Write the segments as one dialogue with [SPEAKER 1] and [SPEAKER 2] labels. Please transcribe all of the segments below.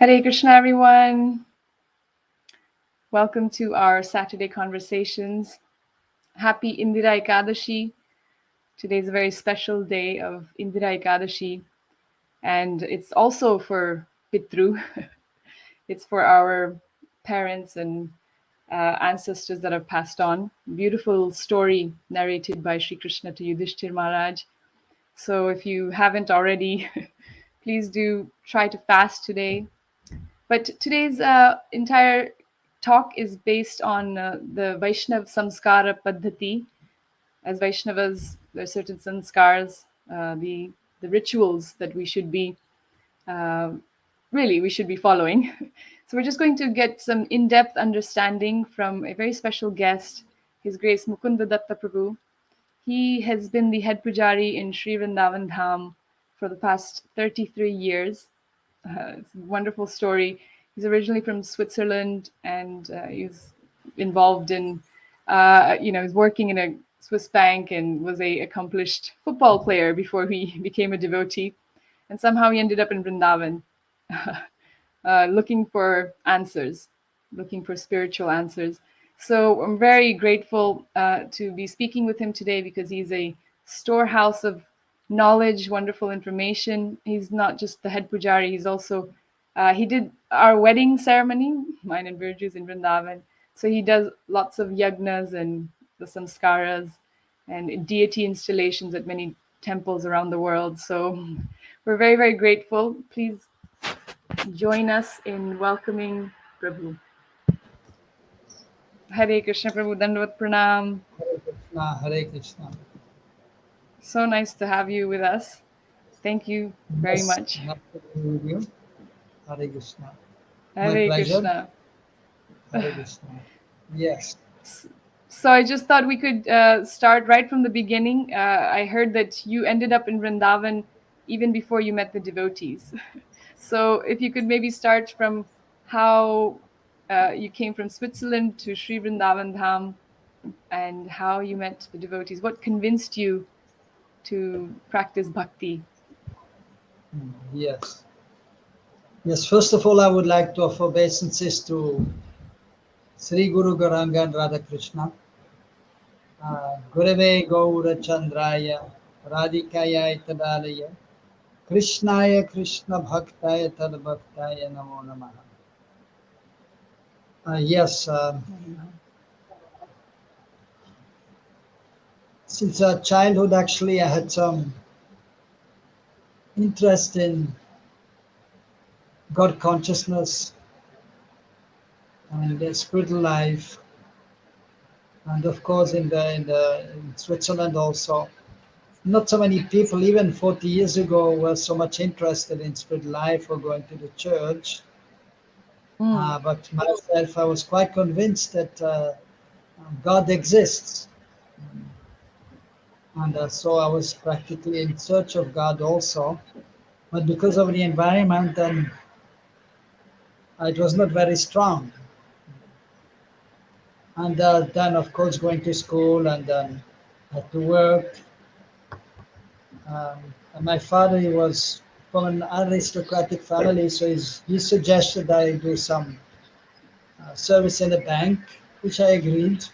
[SPEAKER 1] Hare Krishna, everyone. Welcome to our Saturday conversations. Happy Indira Ekadashi. Today is a very special day of Indira Ekadashi, and it's also for Pitru. It's for our parents and ancestors that have passed on. Beautiful story narrated by Sri Krishna to Yudhishthir Maharaj. So if you haven't already, please do try to fast today. But today's entire talk is based on the Vaisnava Samskara Paddhati. As Vaishnavas, there are certain samskars, the rituals that we should be following. So we're just going to get some in-depth understanding from a very special guest, His Grace Mukund Datta Prabhu. He has been the head pujari in Sri Vrindavan Dham for the past 33 years. It's a wonderful story. He's originally from Switzerland, and he's involved in, he's working in a Swiss bank and was a accomplished football player before he became a devotee. And somehow he ended up in Vrindavan, looking for answers, looking for spiritual answers. So I'm very grateful to be speaking with him today because he's a storehouse of knowledge, wonderful information. He's not just the head pujari, he's also, he did our wedding ceremony, mine and Virju's in Vrindavan. So he does lots of yajnas and the samskaras and deity installations at many temples around the world. So we're very, very grateful. Please join us in welcoming Prabhu. Hare Krishna Prabhu, Dandavat Pranam.
[SPEAKER 2] Hare Krishna, Hare Krishna.
[SPEAKER 1] So nice to have you with us. Thank you very much.
[SPEAKER 2] Nice to be with you. Hare Krishna.
[SPEAKER 1] Hare
[SPEAKER 2] My pleasure.
[SPEAKER 1] Krishna.
[SPEAKER 2] Hare Krishna. Yes.
[SPEAKER 1] So I just thought we could start right from the beginning. I heard that you ended up in Vrindavan even before you met the devotees. So if you could maybe start from how you came from Switzerland to Sri Vrindavan Dham and how you met the devotees. What convinced you to practice bhakti?
[SPEAKER 2] Yes. Yes, first of all, I would like to offer obeisances to Sri Guru Gauranga and Radha Krishna. Gurave Gaura Chandraya, Radhikaya Tadalaya, Krishnaya Krishna Bhaktaya Tad Bhaktaya Namo Namaha. Yes. Since childhood, actually, I had some interest in God consciousness and the spiritual life, and of course in Switzerland also. Not so many people, even 40 years ago, were so much interested in spiritual life or going to the church. But myself, I was quite convinced that God exists. And so I was practically in search of God also. But because of the environment, and it was not very strong. And then, of course, going to school and then had to work. And my father, he was from an aristocratic family, so he suggested I do some service in a bank, which I agreed.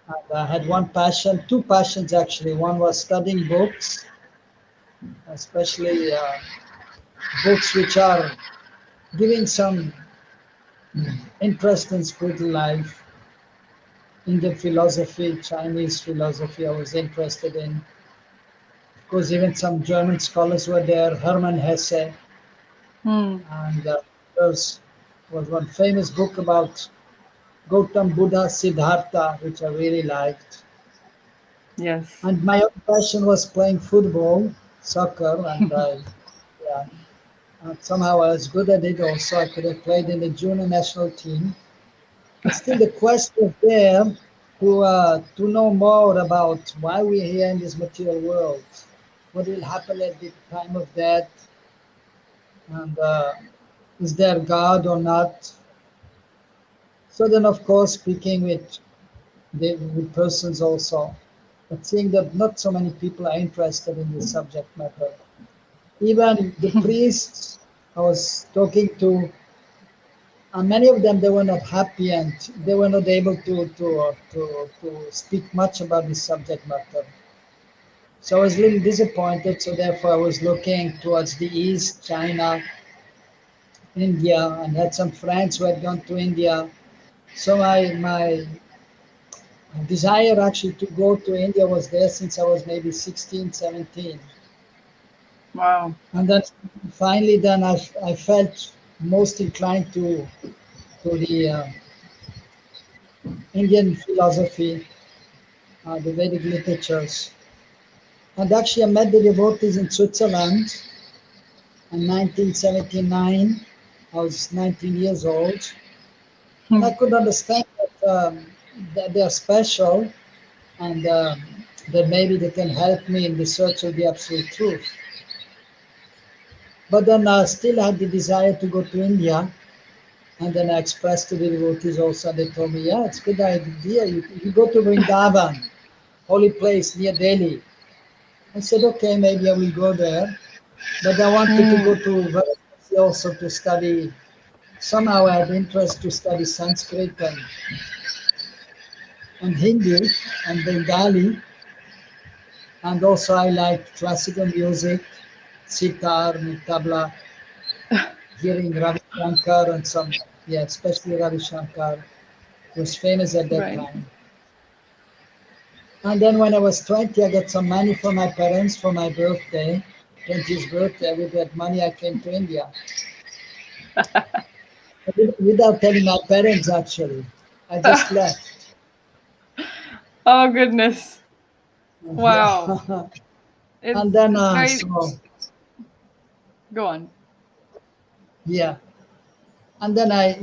[SPEAKER 2] And I had one passion, two passions actually. One was studying books, especially books which are giving some interest in spiritual life. Indian philosophy, Chinese philosophy, I was interested in. Of course, even some German scholars were there, Hermann Hesse. And there was one famous book about Gautam Buddha Siddhartha, which I really liked.
[SPEAKER 1] Yes.
[SPEAKER 2] And my own passion was playing football, soccer, and somehow I was good at it also. I could have played in the junior national team. But still the quest was there to know more about why we're here in this material world. What will happen at the time of death? And is there God or not? So then, of course, speaking with persons also, but seeing that not so many people are interested in this subject matter. Even the priests I was talking to many of them. They were not happy and they were not able to speak much about this subject matter. So I was a little disappointed. So therefore, I was looking towards the east, China, India, and had some friends who had gone to India. So my desire actually to go to India was there since I was maybe 16, 17.
[SPEAKER 1] Wow.
[SPEAKER 2] And then finally, then I felt most inclined to the Indian philosophy, the Vedic literatures. And actually, I met the devotees in Switzerland in 1979. I was 19 years old, and I could understand that they are special and that maybe they can help me in the search of the absolute truth. But then I still had the desire to go to India, and then I expressed to the devotees also, and they told me, yeah, it's a good idea. You go to Vrindavan, holy place near Delhi. I said, okay, maybe I will go there. But I wanted to go
[SPEAKER 1] Mm.
[SPEAKER 2] to Varanasi also to study. Somehow I had interest to study Sanskrit and Hindi and Bengali. And also I like classical music, sitar, tabla, hearing Ravi Shankar and some, yeah, especially Ravi Shankar was famous at that
[SPEAKER 1] Right.
[SPEAKER 2] time. And then when I was 20, I got some money from my parents for my birthday, 20th birthday. With that money, I came to India. Without telling my parents, actually. I just left.
[SPEAKER 1] Oh goodness. Wow.
[SPEAKER 2] Yeah.
[SPEAKER 1] It's
[SPEAKER 2] And then,
[SPEAKER 1] it's very
[SPEAKER 2] so,
[SPEAKER 1] go on.
[SPEAKER 2] yeah. And then I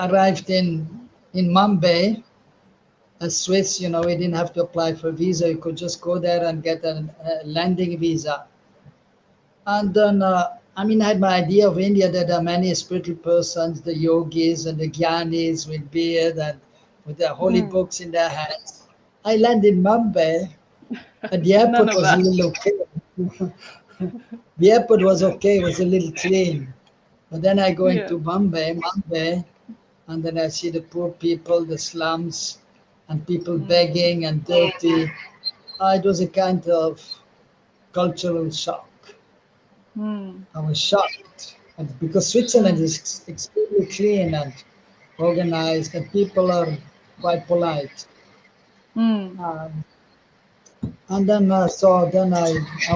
[SPEAKER 2] arrived in Mumbai, a Swiss, we didn't have to apply for visa. You could just go there and get a landing visa. And then, I mean, I had my idea of India that there are many spiritual persons, the yogis and the jnanis with beard and with their holy
[SPEAKER 1] Mm.
[SPEAKER 2] books in their hands. I landed in Mumbai, and the
[SPEAKER 1] None
[SPEAKER 2] airport
[SPEAKER 1] of
[SPEAKER 2] was a
[SPEAKER 1] that.
[SPEAKER 2] little okay. The airport was okay, it was a little clean. But then I go
[SPEAKER 1] Yeah.
[SPEAKER 2] into Mumbai, and then I see the poor people, the slums, and people
[SPEAKER 1] Mm.
[SPEAKER 2] begging and dirty. It was a kind of cultural shock.
[SPEAKER 1] Mm.
[SPEAKER 2] I was shocked. And because Switzerland
[SPEAKER 1] Mm.
[SPEAKER 2] is extremely clean and organized, and people are quite polite.
[SPEAKER 1] Mm.
[SPEAKER 2] Um, and then, I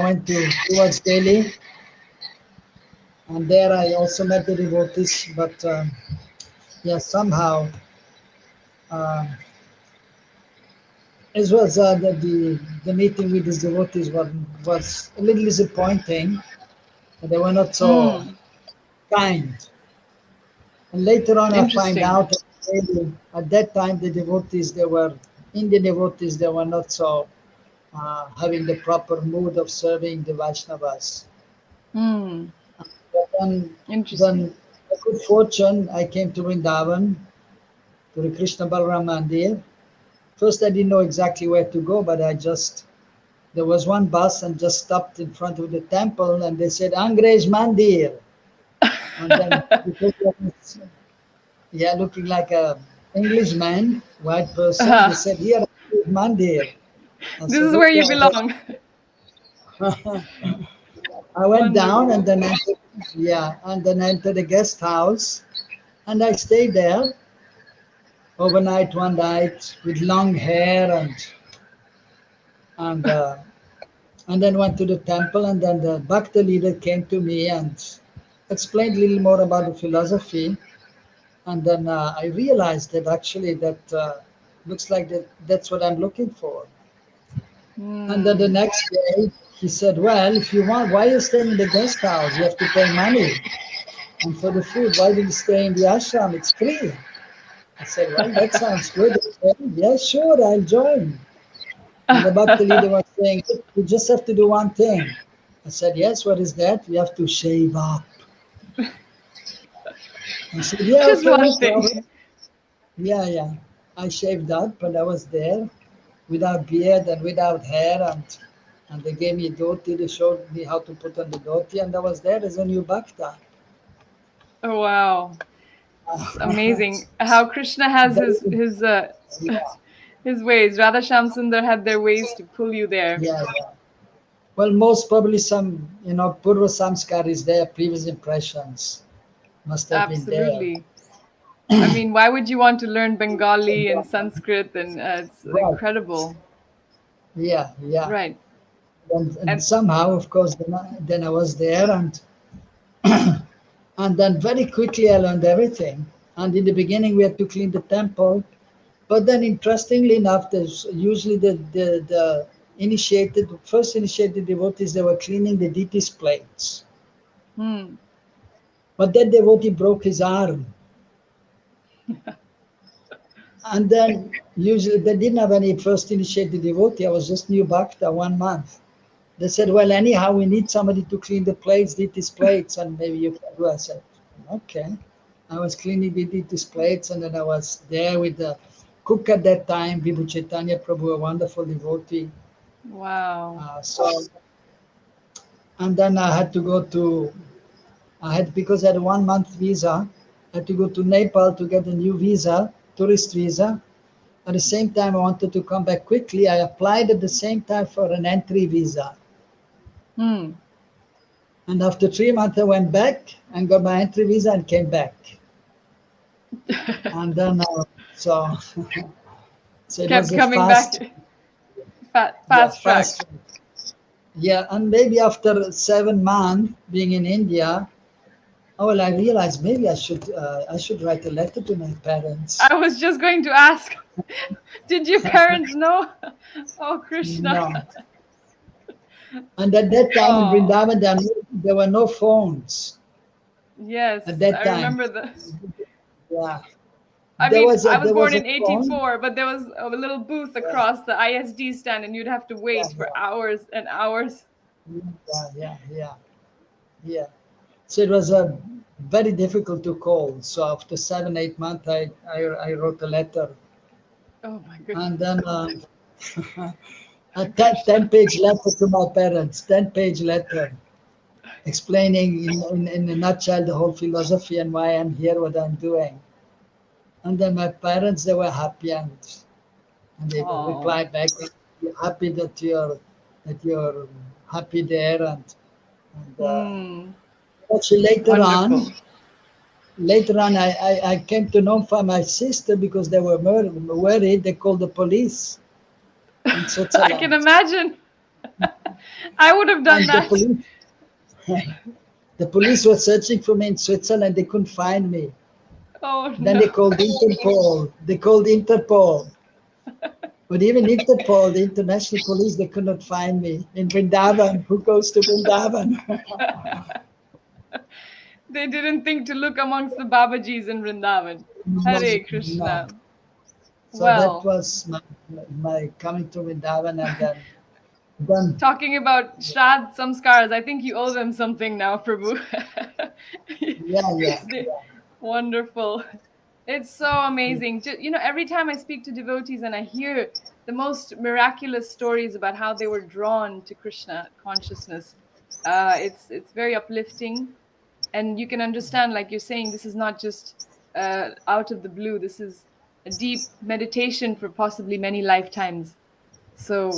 [SPEAKER 2] went towards Delhi, and there I also met the devotees. But yeah, somehow uh, it was the meeting with these devotees was a little disappointing. They were not so
[SPEAKER 1] Mm.
[SPEAKER 2] kind. And later on, I find
[SPEAKER 1] Interesting.
[SPEAKER 2] out that really, at that time, the devotees, they were Indian devotees, they were not so having the proper mood of serving the Vaisnavas.
[SPEAKER 1] Mm.
[SPEAKER 2] But then,
[SPEAKER 1] Interesting.
[SPEAKER 2] by good fortune, I came to Vrindavan, to the Krishna Balaram Mandir. First, I didn't know exactly where to go, but there was one bus and just stopped in front of the temple, and they said, Angrej Mandir. And then, because I was, yeah, looking like a Englishman, white person, they
[SPEAKER 1] Uh,
[SPEAKER 2] said, here, Mandir. I
[SPEAKER 1] this
[SPEAKER 2] said,
[SPEAKER 1] is where
[SPEAKER 2] okay,
[SPEAKER 1] you
[SPEAKER 2] I just
[SPEAKER 1] belong.
[SPEAKER 2] I went down and
[SPEAKER 1] Wonderful.
[SPEAKER 2] then entered the guest house, and I stayed there overnight one night with long hair and uh, and then went to the temple, and then the bhakta leader came to me and explained a little more about the philosophy, and then I realized that actually that looks like that's what I'm looking for. And then the
[SPEAKER 1] Mm.
[SPEAKER 2] next day he said, well, if you want, why are you staying in the guest house? You have to pay money. And for the food, why do you stay in the ashram? It's free. I said, well, that sounds good. He said, yeah, sure, I'll join. And the bhakti leader was saying, you just have to do one thing. I said, yes, what is that? You have to shave up. I said, yeah,
[SPEAKER 1] Just
[SPEAKER 2] okay, no
[SPEAKER 1] one
[SPEAKER 2] problem.
[SPEAKER 1] thing.
[SPEAKER 2] Yeah, yeah. I shaved up and I was there without beard and without hair, and they gave me a dhoti. They showed me how to put on the dhoti, and I was there as a new bhakta.
[SPEAKER 1] Oh wow. It's amazing how Krishna has
[SPEAKER 2] Very-
[SPEAKER 1] his
[SPEAKER 2] yeah,
[SPEAKER 1] his ways. Radha Shyam Sundar had their ways to pull you there.
[SPEAKER 2] yeah, yeah. Well, most probably some, Purva Samskar is there, previous impressions must have been there.
[SPEAKER 1] Absolutely. I mean, why would you want to learn Bengali and Sanskrit? And it's
[SPEAKER 2] Right.
[SPEAKER 1] incredible.
[SPEAKER 2] Yeah, yeah.
[SPEAKER 1] Right.
[SPEAKER 2] And
[SPEAKER 1] And
[SPEAKER 2] somehow, of course, then I was there, and then very quickly I learned everything. And in the beginning, we had to clean the temple. But then, interestingly enough, there's usually the first initiated devotees, they were cleaning the deities' plates.
[SPEAKER 1] hmm.
[SPEAKER 2] But that devotee broke his arm. And then, usually, they didn't have any first initiated devotee. I was just new bhakta, 1 month. They said, well, anyhow, we need somebody to clean the plates, deities' plates, and maybe you can do it. I said, okay. I was cleaning the deities' plates, and then I was there with the cook at that time, Vibhu Chaitanya Prabhu, a wonderful devotee.
[SPEAKER 1] Wow.
[SPEAKER 2] And then I had to go to, because I had a 1 month visa, I had to go to Nepal to get a new visa, tourist visa. At the same time, I wanted to come back quickly. I applied at the same time for an entry visa.
[SPEAKER 1] Hmm.
[SPEAKER 2] And after 3 months, I went back and got my entry visa and came back. And then, so, so it was
[SPEAKER 1] Kept
[SPEAKER 2] a
[SPEAKER 1] coming back.
[SPEAKER 2] fast, yeah,
[SPEAKER 1] Fast track.
[SPEAKER 2] fast. Yeah, and maybe after 7 months being in India, oh, well, I realized maybe I should write a letter to my parents.
[SPEAKER 1] I was just going to ask, did your parents know? Oh, Krishna.
[SPEAKER 2] No, and at that time in
[SPEAKER 1] Oh,
[SPEAKER 2] Vrindavan, there were no phones.
[SPEAKER 1] yes.
[SPEAKER 2] At that
[SPEAKER 1] I
[SPEAKER 2] time,
[SPEAKER 1] remember the.
[SPEAKER 2] yeah,
[SPEAKER 1] I
[SPEAKER 2] there
[SPEAKER 1] mean,
[SPEAKER 2] was a
[SPEAKER 1] I was
[SPEAKER 2] there
[SPEAKER 1] born
[SPEAKER 2] was a
[SPEAKER 1] in
[SPEAKER 2] phone.
[SPEAKER 1] 84, but there was a little booth
[SPEAKER 2] Yeah,
[SPEAKER 1] across the ISD stand, and you'd have to
[SPEAKER 2] yeah,
[SPEAKER 1] wait for hours and hours.
[SPEAKER 2] yeah, yeah, yeah, yeah. So it was very difficult to call. So after 7 8 months, I wrote a letter,
[SPEAKER 1] Oh, my
[SPEAKER 2] and
[SPEAKER 1] goodness.
[SPEAKER 2] then a ten
[SPEAKER 1] Krishna.
[SPEAKER 2] page letter to my parents, 10-page letter explaining in a nutshell the whole philosophy and why I'm here, what I'm doing. And then my parents, they were happy, and they
[SPEAKER 1] Oh.
[SPEAKER 2] replied back, "We're happy that you're happy there." And
[SPEAKER 1] Hmm.
[SPEAKER 2] actually
[SPEAKER 1] Wonderful.
[SPEAKER 2] later on, I came to know from my sister because they were worried. They called the police in
[SPEAKER 1] I can
[SPEAKER 2] Switzerland,
[SPEAKER 1] imagine. I would have done
[SPEAKER 2] and the
[SPEAKER 1] that.
[SPEAKER 2] police the police were searching for me in Switzerland. They couldn't find me.
[SPEAKER 1] Oh,
[SPEAKER 2] Then they
[SPEAKER 1] no.
[SPEAKER 2] called Interpol. They called Interpol. But even Interpol, the international police, they could not find me. In Vrindavan, who goes to Vrindavan?
[SPEAKER 1] They didn't think to look amongst the Babajis in Vrindavan.
[SPEAKER 2] No,
[SPEAKER 1] Hare
[SPEAKER 2] no.
[SPEAKER 1] Krishna.
[SPEAKER 2] So that
[SPEAKER 1] Well,
[SPEAKER 2] was my coming to Vrindavan, and then
[SPEAKER 1] talking about Shraddh Samskaras, I think you owe them something now, Prabhu.
[SPEAKER 2] yeah, yeah,
[SPEAKER 1] They-
[SPEAKER 2] yeah.
[SPEAKER 1] Wonderful. It's so amazing. Every time I speak to devotees and I hear the most miraculous stories about how they were drawn to Krishna consciousness, it's very uplifting, and you can understand, like you're saying, this is not just out of the blue. This is a deep meditation for possibly many lifetimes. So,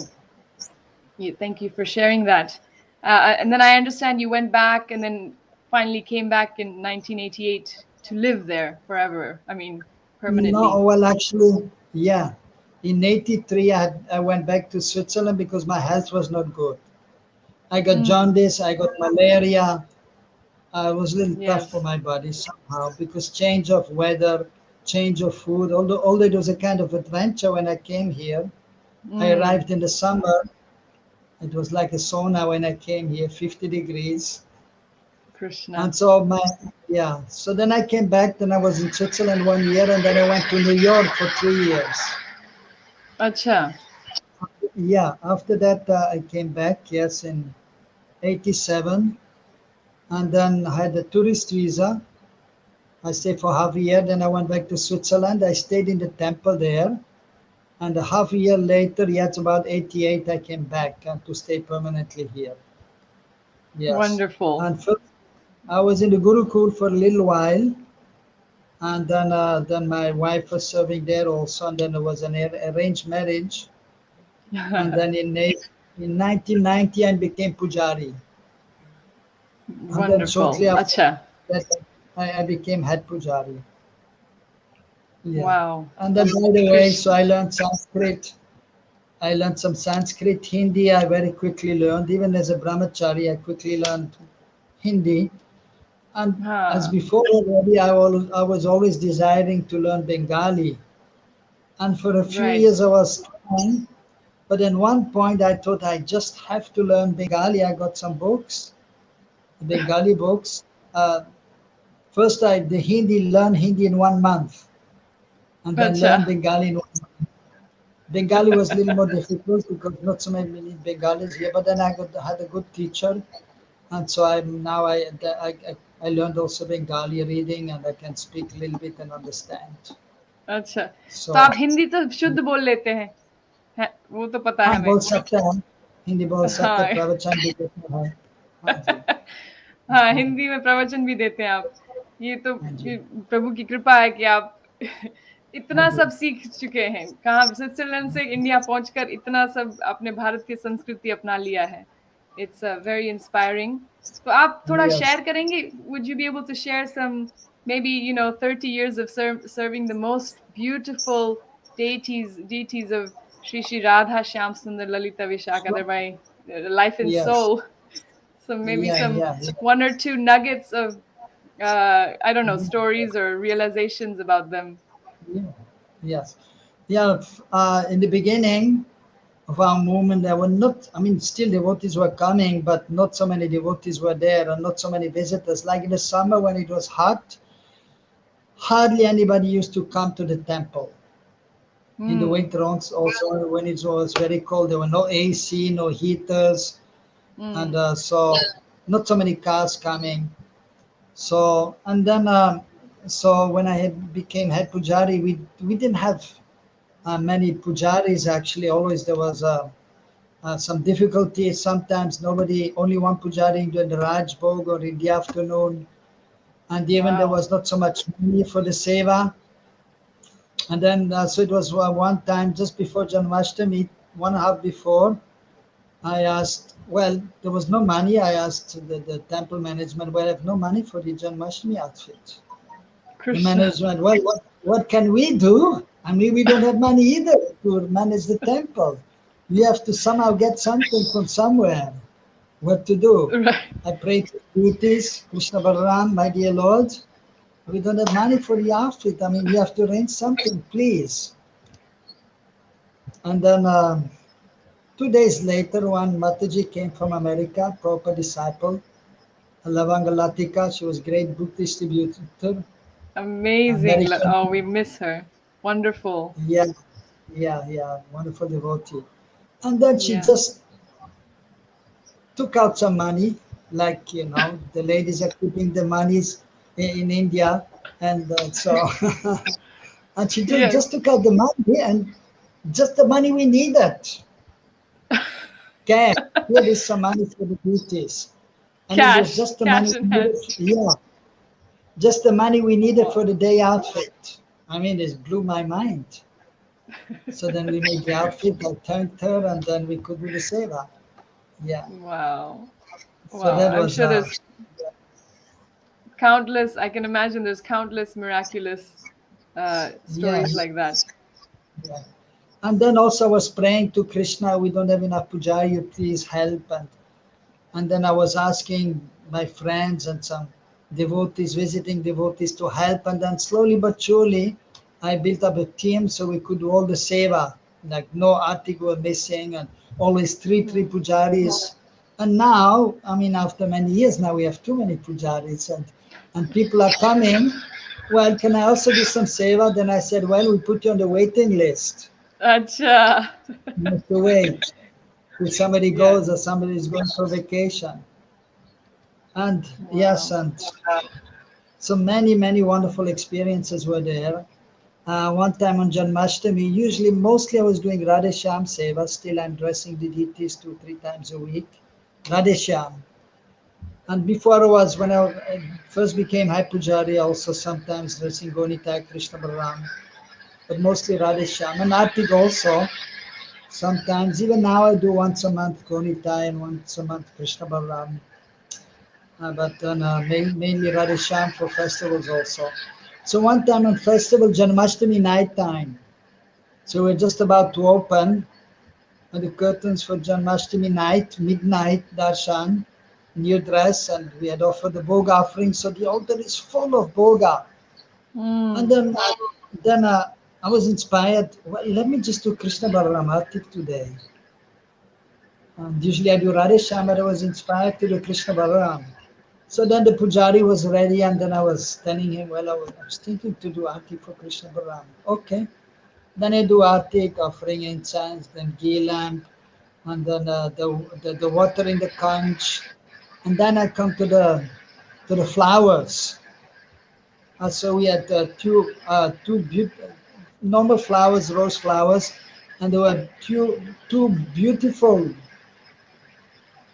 [SPEAKER 1] thank you for sharing that. And then I understand you went back and then finally came back in 1988 to live there forever. I mean,
[SPEAKER 2] No,
[SPEAKER 1] permanently.
[SPEAKER 2] well, actually, yeah. In '83, I went back to Switzerland because my health was not good. I got
[SPEAKER 1] Mm,
[SPEAKER 2] jaundice, I got malaria. It was a little tough for
[SPEAKER 1] yes.
[SPEAKER 2] my body somehow because change of weather, change of food. Although it was a kind of adventure when I came here, I
[SPEAKER 1] Mm,
[SPEAKER 2] arrived in the summer. It was like a sauna when I came here, 50 degrees. And
[SPEAKER 1] Krishna.
[SPEAKER 2] so yeah. So then I came back. Then I was in Switzerland 1 year, and then I went to New York for 3 years.
[SPEAKER 1] Acha.
[SPEAKER 2] Yeah. After that, I came back. Yes, in '87, and then I had a tourist visa. I stayed for half a year. Then I went back to Switzerland. I stayed in the temple there. And a half a year later, yeah, it's about '88, I came back to stay permanently here. Yes.
[SPEAKER 1] Wonderful.
[SPEAKER 2] And first, I was in the Gurukul for a little while, and then my wife was serving there also, and then there was an arranged marriage, and then in 1990 I became pujari, and then
[SPEAKER 1] Wonderful.
[SPEAKER 2] shortly after
[SPEAKER 1] Acha.
[SPEAKER 2] that I became head pujari. Yeah,
[SPEAKER 1] Wow.
[SPEAKER 2] and then by the way, so
[SPEAKER 1] Krishna.
[SPEAKER 2] I learned Sanskrit. I learned some Sanskrit, Hindi. I very quickly learned. Even as a brahmachari, I quickly learned Hindi. And as
[SPEAKER 1] Huh.
[SPEAKER 2] before already, I was always desiring to learn Bengali. And for a few
[SPEAKER 1] Right.
[SPEAKER 2] years, I was trying. But at one point, I thought I just have to learn Bengali. I got some books, Bengali books. Uh, First, I learned Hindi in 1 month, and then learned
[SPEAKER 1] Acha.
[SPEAKER 2] Bengali in 1 month. Bengali was a little more difficult because not so many Bengalis here. But then had a good teacher, and so I learned also Bengali reading, and I can speak a little bit and understand.
[SPEAKER 1] अच्छा, तो
[SPEAKER 2] So
[SPEAKER 1] आप हिंदी तो शुद्ध बोल लेते हैं, वो तो पता है
[SPEAKER 2] हाँ
[SPEAKER 1] हमें।
[SPEAKER 2] बोल सकते हैं, हिंदी बोल सकते हैं,
[SPEAKER 1] हाँ।
[SPEAKER 2] प्रवचन भी देते हैं। हाँ जी,
[SPEAKER 1] हाँ, हिंदी में प्रवचन भी देते हैं आप। ये तो
[SPEAKER 2] हाँ जी,
[SPEAKER 1] प्रभु की कृपा है कि आप
[SPEAKER 2] हाँ
[SPEAKER 1] इतना
[SPEAKER 2] जी,
[SPEAKER 1] सब सीख चुके हैं। कहाँ स्विट्जरलैंड से इंडिया पहुंचकर इतना सब आपने भारत की संस्कृति अपना लिया है। It's very inspiring. तो आप थोड़ा
[SPEAKER 2] yes.
[SPEAKER 1] शेयर करेंगे? Would you be able to share some maybe 30 years of serving the most beautiful deities of Shri Radha Shyam Sundar Lalita Vishaka, they're my life and
[SPEAKER 2] Yes,
[SPEAKER 1] soul. So maybe
[SPEAKER 2] yeah,
[SPEAKER 1] some
[SPEAKER 2] yeah, yeah.
[SPEAKER 1] one or two nuggets of I don't know,
[SPEAKER 2] Mhm.
[SPEAKER 1] stories or realizations about them.
[SPEAKER 2] Yeah, yes, yeah. In the beginning of our movement, there were not. I mean, still devotees were coming, but not so many devotees were there, and not so many visitors. Like in the summer when it was hot, hardly anybody used to come to the temple. In the
[SPEAKER 1] Hmm.
[SPEAKER 2] winter also when it was very cold, there were no AC, no heaters, and
[SPEAKER 1] Hmm.
[SPEAKER 2] so not so many cars coming. So and then so when I became head pujari, we didn't have many pujaris actually. Always there was some difficulty. Sometimes nobody, only one pujari during the Raj Bhog or in the afternoon, and even there
[SPEAKER 1] Wow.
[SPEAKER 2] was not so much money for the seva. And then so it was one time just before Janmashtami, 1.5 before. I asked, well, there was no money. I asked the temple management, well, I have no money for the Janmashtami outfit. The
[SPEAKER 1] Krishna.
[SPEAKER 2] management, well, what can we do? I mean, we don't have money either to manage the temple. We have to somehow get something from somewhere. What to do?
[SPEAKER 1] Right.
[SPEAKER 2] I prayed to Deities, Krishna Balaram, my dear Lord. We don't have money for the outfit. I mean, we have to arrange something, please. And then 2 days later, one Mataji came from America, proper disciple, Lavanga Latika. She was great book distributor,
[SPEAKER 1] Amazing.
[SPEAKER 2] American.
[SPEAKER 1] Oh, we miss her. Wonderful.
[SPEAKER 2] Yeah, yeah, yeah, wonderful devotee. And then she
[SPEAKER 1] Yeah.
[SPEAKER 2] just took out some money, like the ladies are keeping the monies in India, and so and she
[SPEAKER 1] Yes.
[SPEAKER 2] just took out the money and just the money we needed. Cash. Here is some money for the duties. And it was
[SPEAKER 1] Cash.
[SPEAKER 2] just the money
[SPEAKER 1] Cash in
[SPEAKER 2] we
[SPEAKER 1] hand.
[SPEAKER 2] needed. Yeah, just the money we needed for
[SPEAKER 1] Wow.
[SPEAKER 2] the day outfit. I mean, it blew my mind. So then we made the outfit, I thanked her, and then we could do the seva. Yeah.
[SPEAKER 1] Wow.
[SPEAKER 2] So
[SPEAKER 1] Wow.
[SPEAKER 2] that
[SPEAKER 1] I'm
[SPEAKER 2] was,
[SPEAKER 1] sure there's countless, I can imagine there's countless miraculous stories
[SPEAKER 2] yes.
[SPEAKER 1] like that.
[SPEAKER 2] Yeah. And then also I was praying to Krishna, we don't have enough pujari, you please help. And then I was asking my friends and some devotees, visiting devotees to help. And then slowly but surely, I built up a team so we could do all the seva. Like no article were missing and always three
[SPEAKER 1] Hmm.
[SPEAKER 2] pujaris. And now, I mean, after many years, now we have too many pujaris and people are coming. Well, can I also do some seva? Then I said, well, we put you on the waiting list.
[SPEAKER 1] Acha.
[SPEAKER 2] You have to wait till somebody
[SPEAKER 1] Yes.
[SPEAKER 2] goes or somebody is going for vacation. And yes,
[SPEAKER 1] Wow.
[SPEAKER 2] and so many wonderful experiences were there. One time on Janmashtami, usually mostly I was doing Radhe Shyam Seva. Still, I'm dressing the deities 2-3 times a week. Radhe Shyam. And before I was, when I first became High Pujari, also sometimes dressing Gonita, Krishna Balaram, but mostly Radhesham. And Artik also, sometimes, even now I do once a month Gonita and once a month Krishna Balaram. But then mainly Radhesham for festivals also. So one time on festival, Janmashtami night time, so we're just about to open the curtains for Janmashtami night, midnight darshan, new dress, and we had offered the Bhoga offering. So the altar is full of Bhoga. And
[SPEAKER 1] Mm.
[SPEAKER 2] then I was inspired. Well, let me just do Krishna Balaram Artik today. And usually I do Radhe Shyam, but I was inspired to do Krishna Balaram. So then the pujari was ready, and then I was telling him, well, I was thinking to do Artik for Krishna Balaram. Okay. Then I do Artik, offering incense, then ghee lamp, and then the water in the conch, and then I come to the flowers. So we had two normal flowers, rose flowers, and there were two beautiful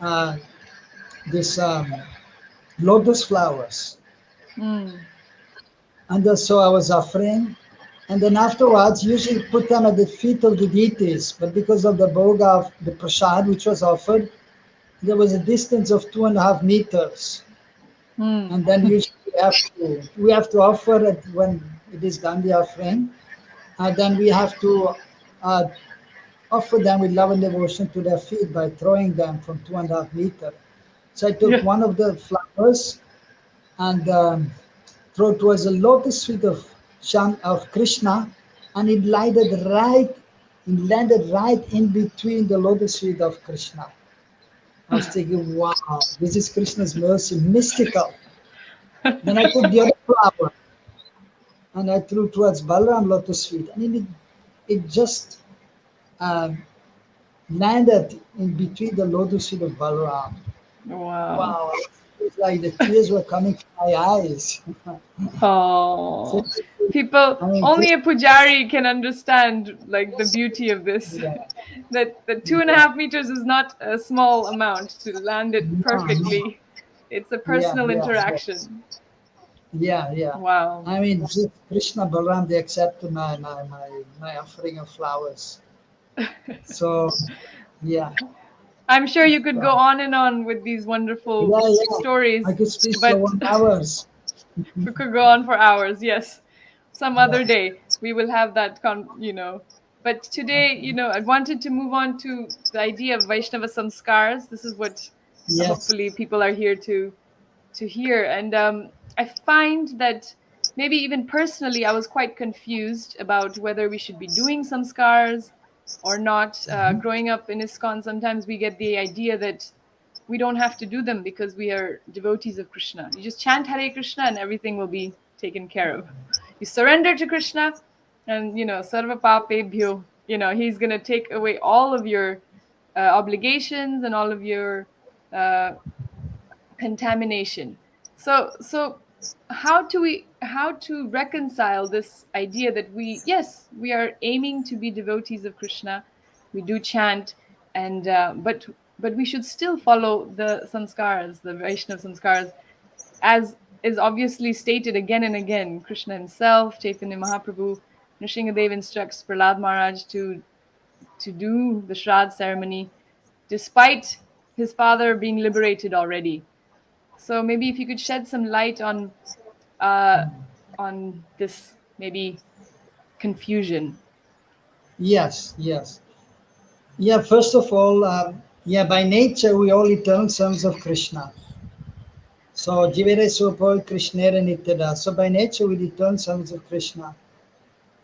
[SPEAKER 2] uh, this lotus flowers.
[SPEAKER 1] Mm.
[SPEAKER 2] And so I was offering, and then afterwards, usually put them at the feet of the deities. But because of the bhoga of the prasad which was offered, there was a distance of 2.5 meters.
[SPEAKER 1] Mm.
[SPEAKER 2] And then usually we have to offer it when it is done the offering. And then we have to uh, offer them with love and devotion to their feet by throwing them from 2.5 meters. So I took
[SPEAKER 1] Yeah.
[SPEAKER 2] one of the flowers and throw towards the lotus feet of Krishna, and it landed right in between the lotus feet of Krishna. I was thinking, wow, this is Krishna's mercy, mystical. Then I took the other flower and I threw towards Balaram lotus feet, and it just uh, landed in between the lotus feet of Balaram.
[SPEAKER 1] Wow.
[SPEAKER 2] Wow, it was like the tears were coming from my eyes. So,
[SPEAKER 1] Oh, people,
[SPEAKER 2] I mean,
[SPEAKER 1] only a pujari can understand like the beauty of this.
[SPEAKER 2] yeah,
[SPEAKER 1] That the two and a
[SPEAKER 2] yeah,
[SPEAKER 1] half meters is not a small amount to land it
[SPEAKER 2] no, no.
[SPEAKER 1] perfectly. It's a
[SPEAKER 2] Yeah,
[SPEAKER 1] personal
[SPEAKER 2] yeah, yeah,
[SPEAKER 1] interaction.
[SPEAKER 2] yeah, yeah.
[SPEAKER 1] Wow.
[SPEAKER 2] I mean, just Krishna Balaram, they accepted my offering of flowers. So, yeah.
[SPEAKER 1] I'm sure you could go
[SPEAKER 2] So,
[SPEAKER 1] on and on with these wonderful
[SPEAKER 2] yeah, yeah. I
[SPEAKER 1] stories,
[SPEAKER 2] could speak for
[SPEAKER 1] but
[SPEAKER 2] 1 hours.
[SPEAKER 1] we could go on for hours. Yes, some
[SPEAKER 2] Yeah.
[SPEAKER 1] other day we will have that But today,
[SPEAKER 2] Okay.
[SPEAKER 1] I wanted to move on to the idea of Vaishnava Samskaras. This is what
[SPEAKER 2] Yes.
[SPEAKER 1] hopefully people are here to hear. And I find that maybe even personally, I was quite confused about whether we should be doing samskars or not.
[SPEAKER 2] Mhm.
[SPEAKER 1] Growing up in ISKCON, sometimes we get the idea that we don't have to do them because we are devotees of Krishna. You just chant Hare Krishna and everything will be taken care of. You surrender to Krishna and, sarva papebhyo, he's going to take away all of your obligations and all of your uh, contamination. So how to reconcile this idea that we are aiming to be devotees of Krishna, we do chant, and but we should still follow the samskaras, the Vaishnava samskaras, as is obviously stated again and again. Krishna himself, Chaitanya Mahaprabhu, Nrsingadev instructs Prahlad Maharaj to do the Shraadh ceremony despite his father being liberated already. So maybe if you could shed some light uh, on this maybe confusion.
[SPEAKER 2] Yes, yes. Yeah, first of all, yeah, by nature, we all eternal sons of Krishna. So, Jivere Sopo Krishnera Nityada. So, by nature, we're eternal sons of Krishna.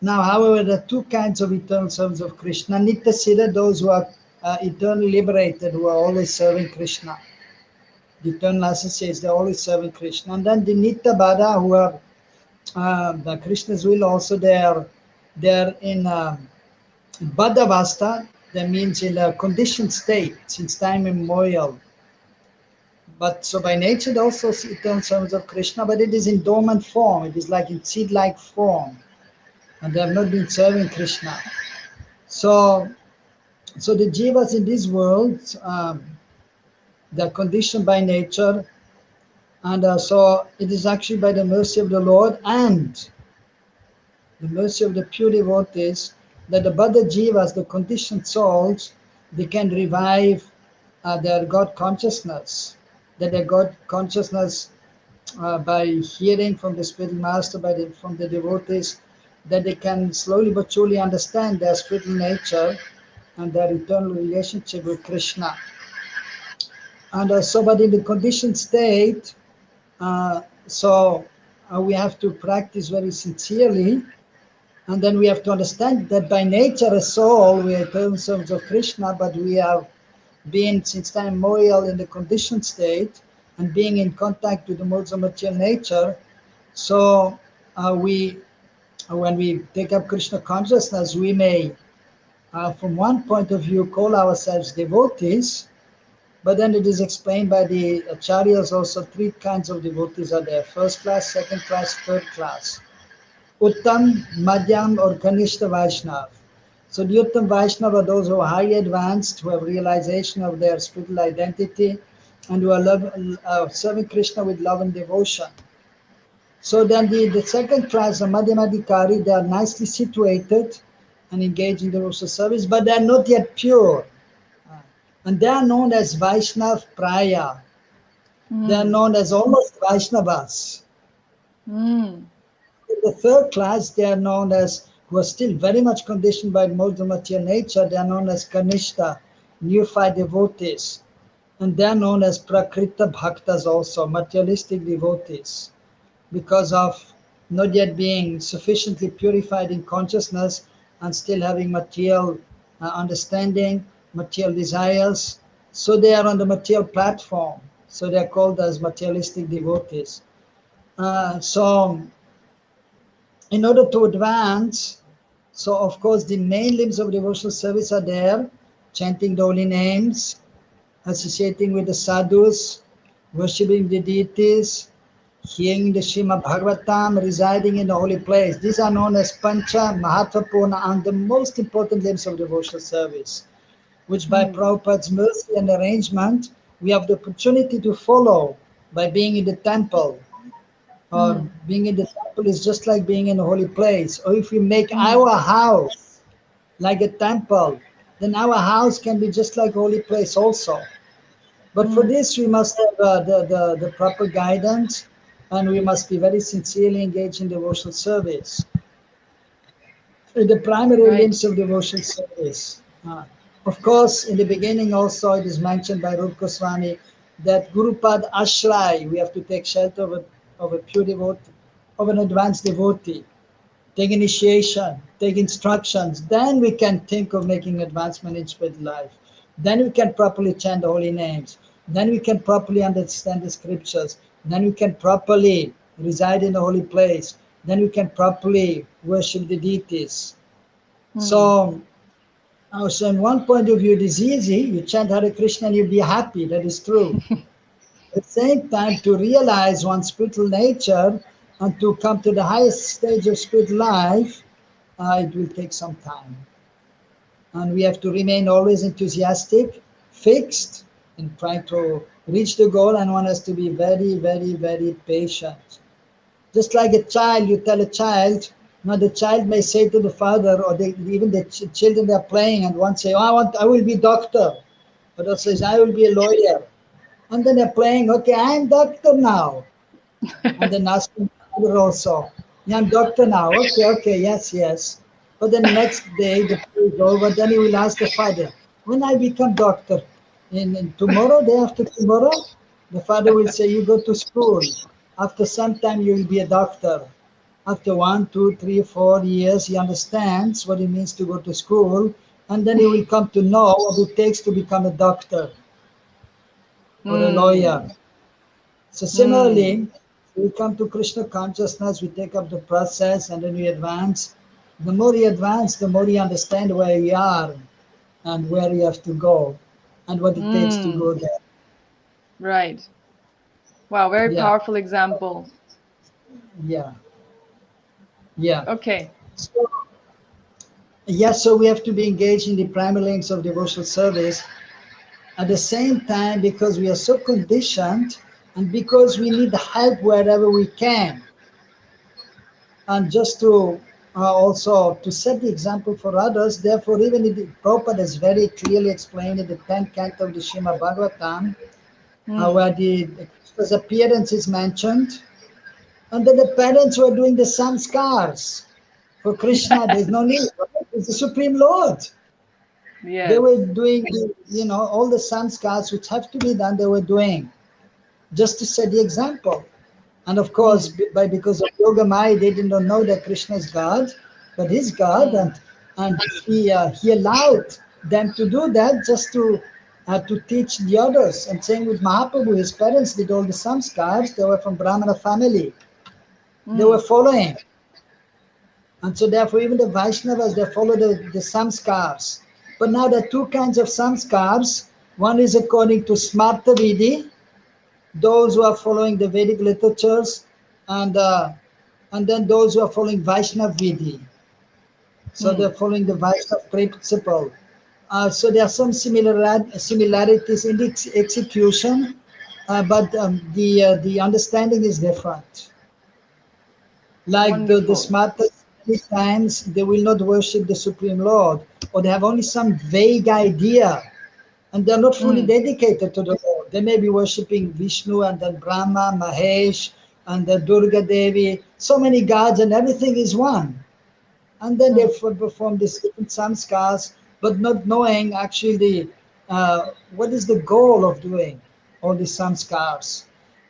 [SPEAKER 2] Now, however, there are two kinds of eternal sons of Krishna. Nitya Siddha, those who are eternally liberated, who are always serving Krishna. The eternal associates, they're always serving Krishna. And then the Nitya Bada, who are the Krishna's will also, they're in Baddhavasta, that means in a conditioned state since time immemorial. But so by nature, they're also eternal sons of Krishna, but it is in dormant form. It is like in seed-like form, and they have not been serving Krishna. So, so the jivas in this world, they're conditioned by nature And so it is actually by the mercy of the Lord and the mercy of the pure devotees that the Baddha Jivas, the conditioned souls, they can revive their God consciousness. That their God consciousness, by hearing from the spiritual master, from the devotees, that they can slowly but surely understand their spiritual nature and their eternal relationship with Krishna. And so, but in the conditioned state, we have to practice very sincerely, and then we have to understand that by nature, a soul, we are eternal servants of Krishna, but we have been since time immemorial in the conditioned state and being in contact with the modes of material nature. So when we take up Krishna consciousness, we may, from one point of view, call ourselves devotees, but then it is explained by the acharyas also three kinds of devotees are there: first class, second class, third class. Uttam, Madhyam, or Kanishta Vaishnava. So the Uttam Vaishnava are those who are highly advanced, who have realization of their spiritual identity, and who are serving Krishna with love and devotion. So then the second class, the Madhyamadikari, they are nicely situated and engaged in devotional service, but they are not yet pure. And they are known as Vaishnav Praya. They are known as almost Vaishnavas.
[SPEAKER 1] Mm.
[SPEAKER 2] In the third class, they are known as, who are still very much conditioned by modes of material nature, they are known as Kanishta, neophyte devotees. And they are known as Prakrita Bhaktas also, materialistic devotees, because of not yet being sufficiently purified in consciousness and still having material understanding, material desires. So they are on the material platform. So they are called as materialistic devotees. So in order to advance, so of course the main limbs of devotional service are there: chanting the holy names, associating with the sadhus, worshipping the deities, hearing the Srimad Bhagavatam, residing in the holy place. These are known as Pancha Mahatvapurna and the most important limbs of devotional service, which by Prabhupada's mercy and arrangement, we have the opportunity to follow by being in the temple. Or being in the temple is just like being in a holy place. Or if we make our house like a temple, then our house can be just like a holy place also. But for this, we must have the proper guidance, and we must be very sincerely engaged in devotional service. The primary
[SPEAKER 1] Right.
[SPEAKER 2] limbs of devotional service. Of course, in the beginning also it is mentioned by Rupa Goswami that Gurupad Ashray, we have to take shelter of a pure devotee, of an advanced devotee, take initiation, take instructions, then we can think of making advancement in spiritual life. Then we can properly chant the holy names. Then we can properly understand the scriptures. Then we can properly reside in the holy place. Then we can properly worship the deities. So in one point of view, it is easy. You chant Hare Krishna and you'll be happy. That is true. At the same time, to realize one's spiritual nature and to come to the highest stage of spiritual life, it will take some time. And we have to remain always enthusiastic, fixed, in trying to reach the goal, and one has to be very, very, very patient. Just like a child, you tell a child, now the child may say to the father, or even the children, they're playing, and one say, oh, I will be doctor. Other says, I will be a lawyer. And then they're playing, okay, I'm doctor now. And then asking the father also, yeah, I'm doctor now. Okay, yes. But the next day, the play is over, then he will ask the father, when I become doctor? In tomorrow, day after tomorrow? The father will say, you go to school. After some time, you will be a doctor. After 1, 2, 3, 4 years, he understands what it means to go to school, and then he will come to know what it takes to become a doctor or a lawyer. So similarly, we come to Krishna consciousness, we take up the process, and then we advance. The more you advance, the more you understand where you are and where you have to go and what it takes to go there.
[SPEAKER 1] Right. Wow, very
[SPEAKER 2] Yeah,
[SPEAKER 1] powerful example.
[SPEAKER 2] yeah, yeah.
[SPEAKER 1] Okay.
[SPEAKER 2] So, yes, so we have to be engaged in the primary links of devotional service. At the same time, because we are so conditioned, And because we need help wherever we can, and just to also to set the example for others, therefore even if Prabhupada has very clearly explained in the 10th canto of the Srimad Bhagavatam, where the Krishna's appearance is mentioned, and then the parents were doing the samskars for Krishna. There's no need, right? It's the Supreme Lord.
[SPEAKER 1] Yes.
[SPEAKER 2] They were doing, all the samskars which have to be done, they were doing, just to set the example. And of course, because of Yoga Maya, they did not know that Krishna is God, but He's God, and He allowed them to do that just to teach the others. And same with Mahaprabhu, his parents did all the samskars. They were from Brahmana family. They were following. And so therefore even the Vaishnavas, they follow the samskars. But now there are two kinds of samskars. One is according to Smarta Vidhi, those who are following the Vedic literatures, and then those who are following Vaishnava Vidhi. So they're following the Vaishnava principle. So there are some similarities in the execution, but the understanding is different. Like the Smartas, many times they will not worship the Supreme Lord, or they have only some vague idea, and they're not fully dedicated to the Lord. They may be worshipping Vishnu and then Brahma, Mahesh, and the Durga Devi, so many gods, and everything is one. And then they perform these different samskars, but not knowing actually what is the goal of doing all these samskars,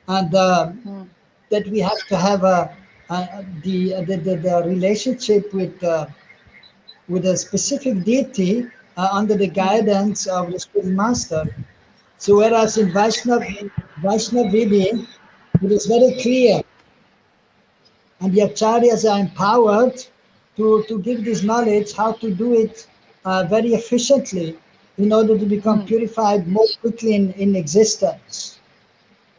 [SPEAKER 2] and that we have to have the relationship with a specific deity under the guidance of the spiritual master. So whereas in Vaishnava Vidhi, it is very clear, and the acharyas are empowered to give this knowledge how to do it very efficiently in order to become purified more quickly in existence.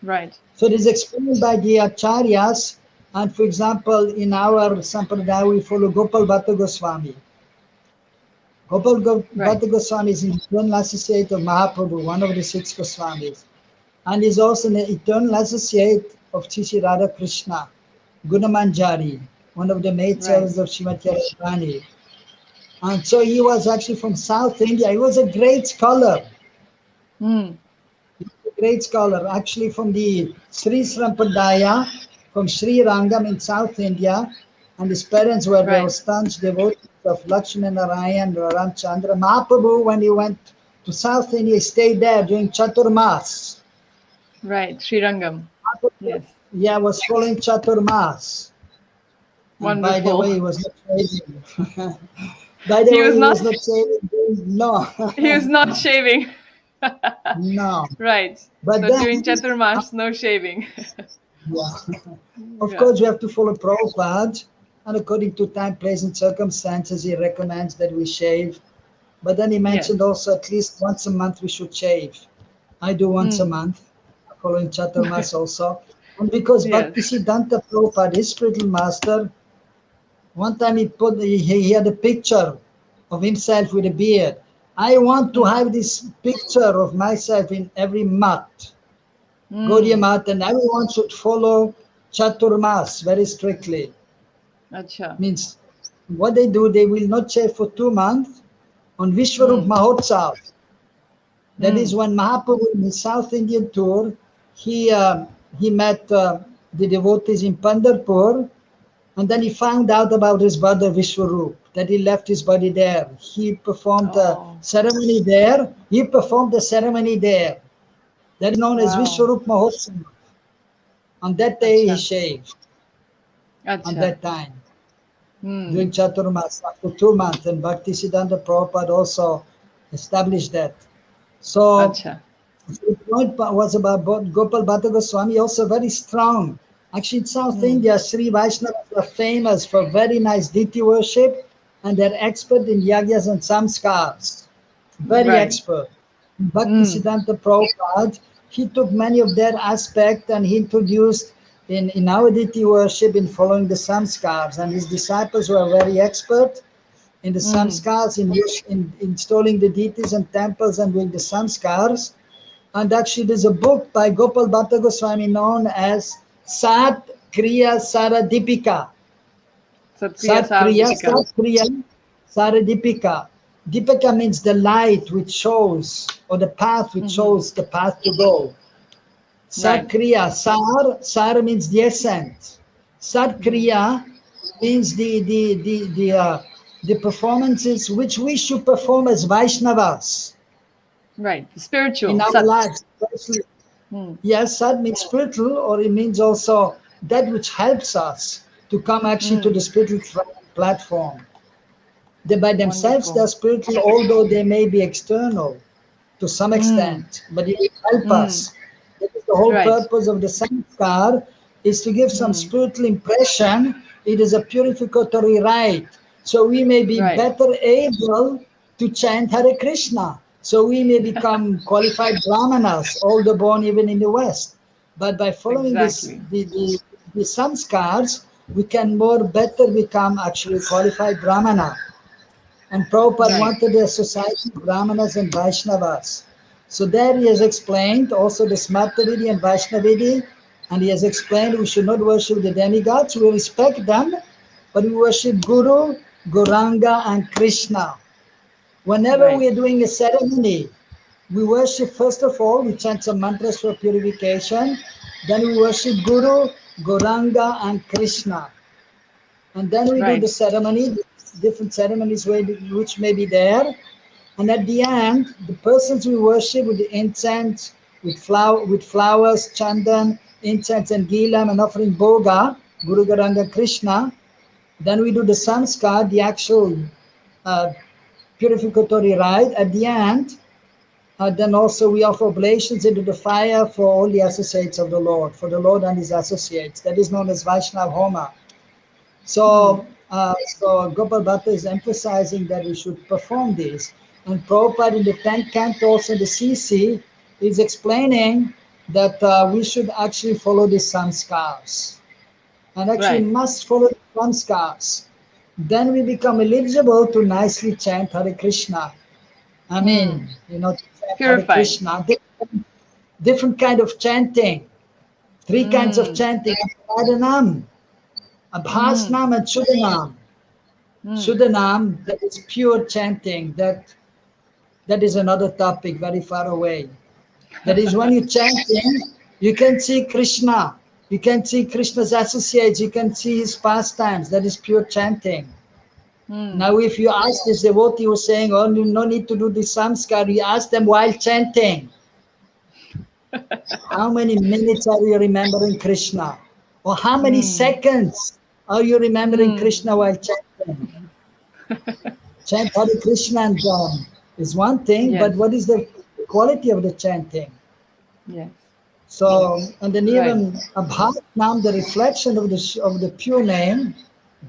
[SPEAKER 1] Right.
[SPEAKER 2] So it is explained by the acharyas, and for example, in our sampradaya we follow Gopal Bhatta Goswami. Bhatta Goswami is an eternal associate of Mahaprabhu, one of the 6 Goswamis, and is also an eternal associate of Shri Radha Krishna, Gunamanjari, one of the maidservants of Srimati Radharani. And so he was actually from South India. He was a great scholar. Great scholar, actually from the Sri Sampradaya, from Sri Rangam in South India, and his parents were the staunch devotees of Lakshmi Narayan, Ramchandra. Mahaprabhu, when he went to South India, he stayed there during Chaturmas.
[SPEAKER 1] Right, Sri Rangam. Yes.
[SPEAKER 2] Yeah, was following Chaturmas. And by the way, he was not shaving. By the way, he was not shaving. No.
[SPEAKER 1] He was not shaving.
[SPEAKER 2] No.
[SPEAKER 1] Right.
[SPEAKER 2] But
[SPEAKER 1] so
[SPEAKER 2] then,
[SPEAKER 1] during Chaturmas, no shaving.
[SPEAKER 2] Yeah. Of course, we have to follow Prabhupada, and according to time, place, and circumstances, he recommends that we shave. But then he mentioned also at least once a month we should shave. I do once a month, following Chaturmas also. And because Bhaktisiddhanta Prabhupada, his spiritual master, one time he had a picture of himself with a beard. I want to have this picture of myself in every mat. Gaudiya Mat, and everyone should follow Chaturmas very strictly.
[SPEAKER 1] Acha.
[SPEAKER 2] Means what they do, they will not shave for 2 months on Vishwarup Mahotsav. That is when Mahaprabhu in his South Indian tour, he met the devotees in Pandharpur, and then he found out about his brother Vishwarup, that he left his body there. He performed a ceremony there. He performed the ceremony there. That is known as Vishwarup Mahotsav. On that day, he shaved. On that time, during Chaturmas, after 2 months, and Bhaktisiddhanta Prabhupada also established that. So the point was about Gopal Bhatta Goswami, also very strong. Actually, in South India, Sri Vaishnavas are famous for very nice deity worship, and they're expert in Yajnas and Samskaras. Very expert. Bhaktisiddhanta Prabhupada, he took many of their aspects and he introduced in our deity worship in following the samskars, and his disciples were very expert in the samskars, in installing the deities and temples and doing the samskars. And actually, there's a book by Gopal Bhatta Goswami known as Sat Kriya Saradipika.
[SPEAKER 1] Satkriya
[SPEAKER 2] Sat Kriya,
[SPEAKER 1] Sarvadipika.
[SPEAKER 2] Sat Kriya Saradipika. Dipika means the light which shows, or the path which shows the path to go. Sat
[SPEAKER 1] Right.
[SPEAKER 2] Kriya, Sar means the essence. Sat Kriya means the performances which we should perform as Vaisnavas
[SPEAKER 1] Right.
[SPEAKER 2] in
[SPEAKER 1] Spiritual.
[SPEAKER 2] our
[SPEAKER 1] Sat.
[SPEAKER 2] lives. Especially, yes, Sat means spiritual, or it means also that which helps us to come actually to the spiritual platform. They by themselves
[SPEAKER 1] Wonderful.
[SPEAKER 2] they're spiritual, although they may be external to some extent, but it will help us. That is the whole
[SPEAKER 1] Right.
[SPEAKER 2] purpose of the samskar, is to give some spiritual impression. It is a purificatory rite. So we may be
[SPEAKER 1] Right.
[SPEAKER 2] better able to chant Hare Krishna. So we may become qualified brahmanas, although born even in the West. But by following
[SPEAKER 1] Exactly.
[SPEAKER 2] the samskars, we can more better become actually qualified brahmana. And Prabhupada
[SPEAKER 1] Right.
[SPEAKER 2] wanted a society of Brahmanas and Vaishnavas. So there he has explained also the Smartavidi and Vaishnavidi, and he has explained we should not worship the demigods, we respect them, but we worship Guru, Gauranga, and Krishna. Whenever
[SPEAKER 1] Right.
[SPEAKER 2] we are doing a ceremony, we worship first of all, we chant some mantras for purification, then we worship Guru, Gauranga, and Krishna. And then we do the
[SPEAKER 1] Right.
[SPEAKER 2] ceremony, different ceremonies which may be there. And at the end, the persons we worship with the incense, with flowers, chandan, incense, and gilam, and offering boga, Guru Garanga Krishna. Then we do the samskar, the actual uh, purificatory rite. At the end, then also we offer oblations into the fire for all the associates of the Lord, for the Lord and his associates. That is known as Vaishnava Homa. So Gopal Bhatta is emphasizing that we should perform this. And Prabhupada in the 10th canto, also the CC, is explaining that we should actually follow the samskars. And actually
[SPEAKER 1] Right.
[SPEAKER 2] must follow the samskars. Then we become eligible to nicely chant Hare Krishna. I mean, to chant Hare
[SPEAKER 1] Purified.
[SPEAKER 2] Krishna. Different kind of chanting. Three kinds of chanting. Adhanam, Abhasnam, and Shuddhanam. Shuddhanam, that is pure chanting, that is another topic very far away. That is when you're chanting, you can see Krishna, you can see Krishna's associates, you can see his pastimes, that is pure chanting. Now if you ask this devotee who was saying, oh, no need to do the samskar, you ask them while chanting, how many minutes are you remembering Krishna? Or how many seconds are you remembering Krishna while chanting? Chant Hare Krishna and is one thing, but
[SPEAKER 1] Yes.
[SPEAKER 2] what is the quality of the chanting?
[SPEAKER 1] Yes.
[SPEAKER 2] So, and then
[SPEAKER 1] Right.
[SPEAKER 2] even Abhat Nam, the reflection of the pure name,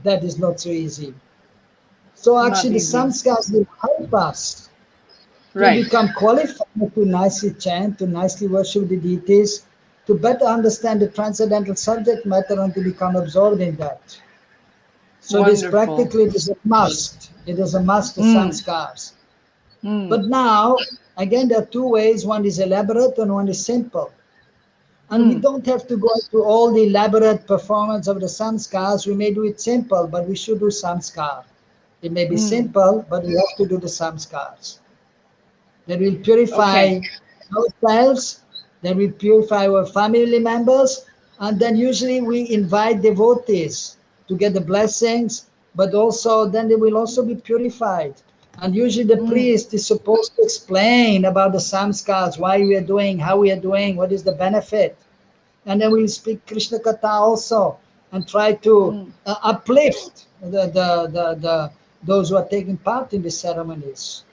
[SPEAKER 2] that is not so easy. So
[SPEAKER 1] Not
[SPEAKER 2] actually, the
[SPEAKER 1] easy.
[SPEAKER 2] samskars will help us to
[SPEAKER 1] Right.
[SPEAKER 2] become qualified to nicely chant, to nicely worship the deities, to better understand the transcendental subject matter, and to become absorbed in that. So this
[SPEAKER 1] Wonderful.
[SPEAKER 2] practically is a must. It is a must, the samskars. But now, again, there are two ways. One is elaborate and one is simple. And we don't have to go through all the elaborate performance of the samskars. We may do it simple, but we should do samskar. It may be simple, but we have to do the samskars. That will
[SPEAKER 1] Okay.
[SPEAKER 2] purify ourselves, that will purify our family members, and then usually we invite devotees to get the blessings, but also then they will also be purified. And usually the priest is supposed to explain about the samskars, why we are doing, how we are doing, what is the benefit. And then we'll speak Krishna Katha also and try to uplift those who are taking part in the ceremonies.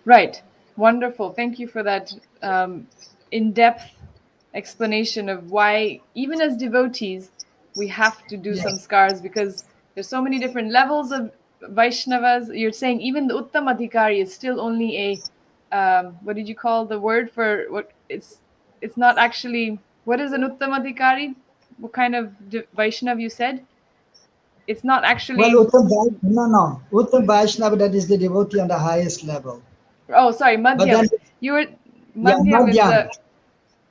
[SPEAKER 1] Right. Wonderful. Thank you for that in-depth explanation of why, even as devotees, we have to do some
[SPEAKER 2] Yes.
[SPEAKER 1] scars, because there's so many different levels of Vaishnavas. You're saying even the Uttam Adhikari is still only a what did you call the word for what it's not actually, what is an Uttam Adhikari? What kind of Vaishnav you said? It's not
[SPEAKER 2] Well,
[SPEAKER 1] actually.
[SPEAKER 2] No. Uttam Vaishnava, that is the devotee on the highest level.
[SPEAKER 1] Oh, sorry,
[SPEAKER 2] But then,
[SPEAKER 1] Madhyam. You were.
[SPEAKER 2] Yeah,
[SPEAKER 1] Madhyam is
[SPEAKER 2] Madhyam.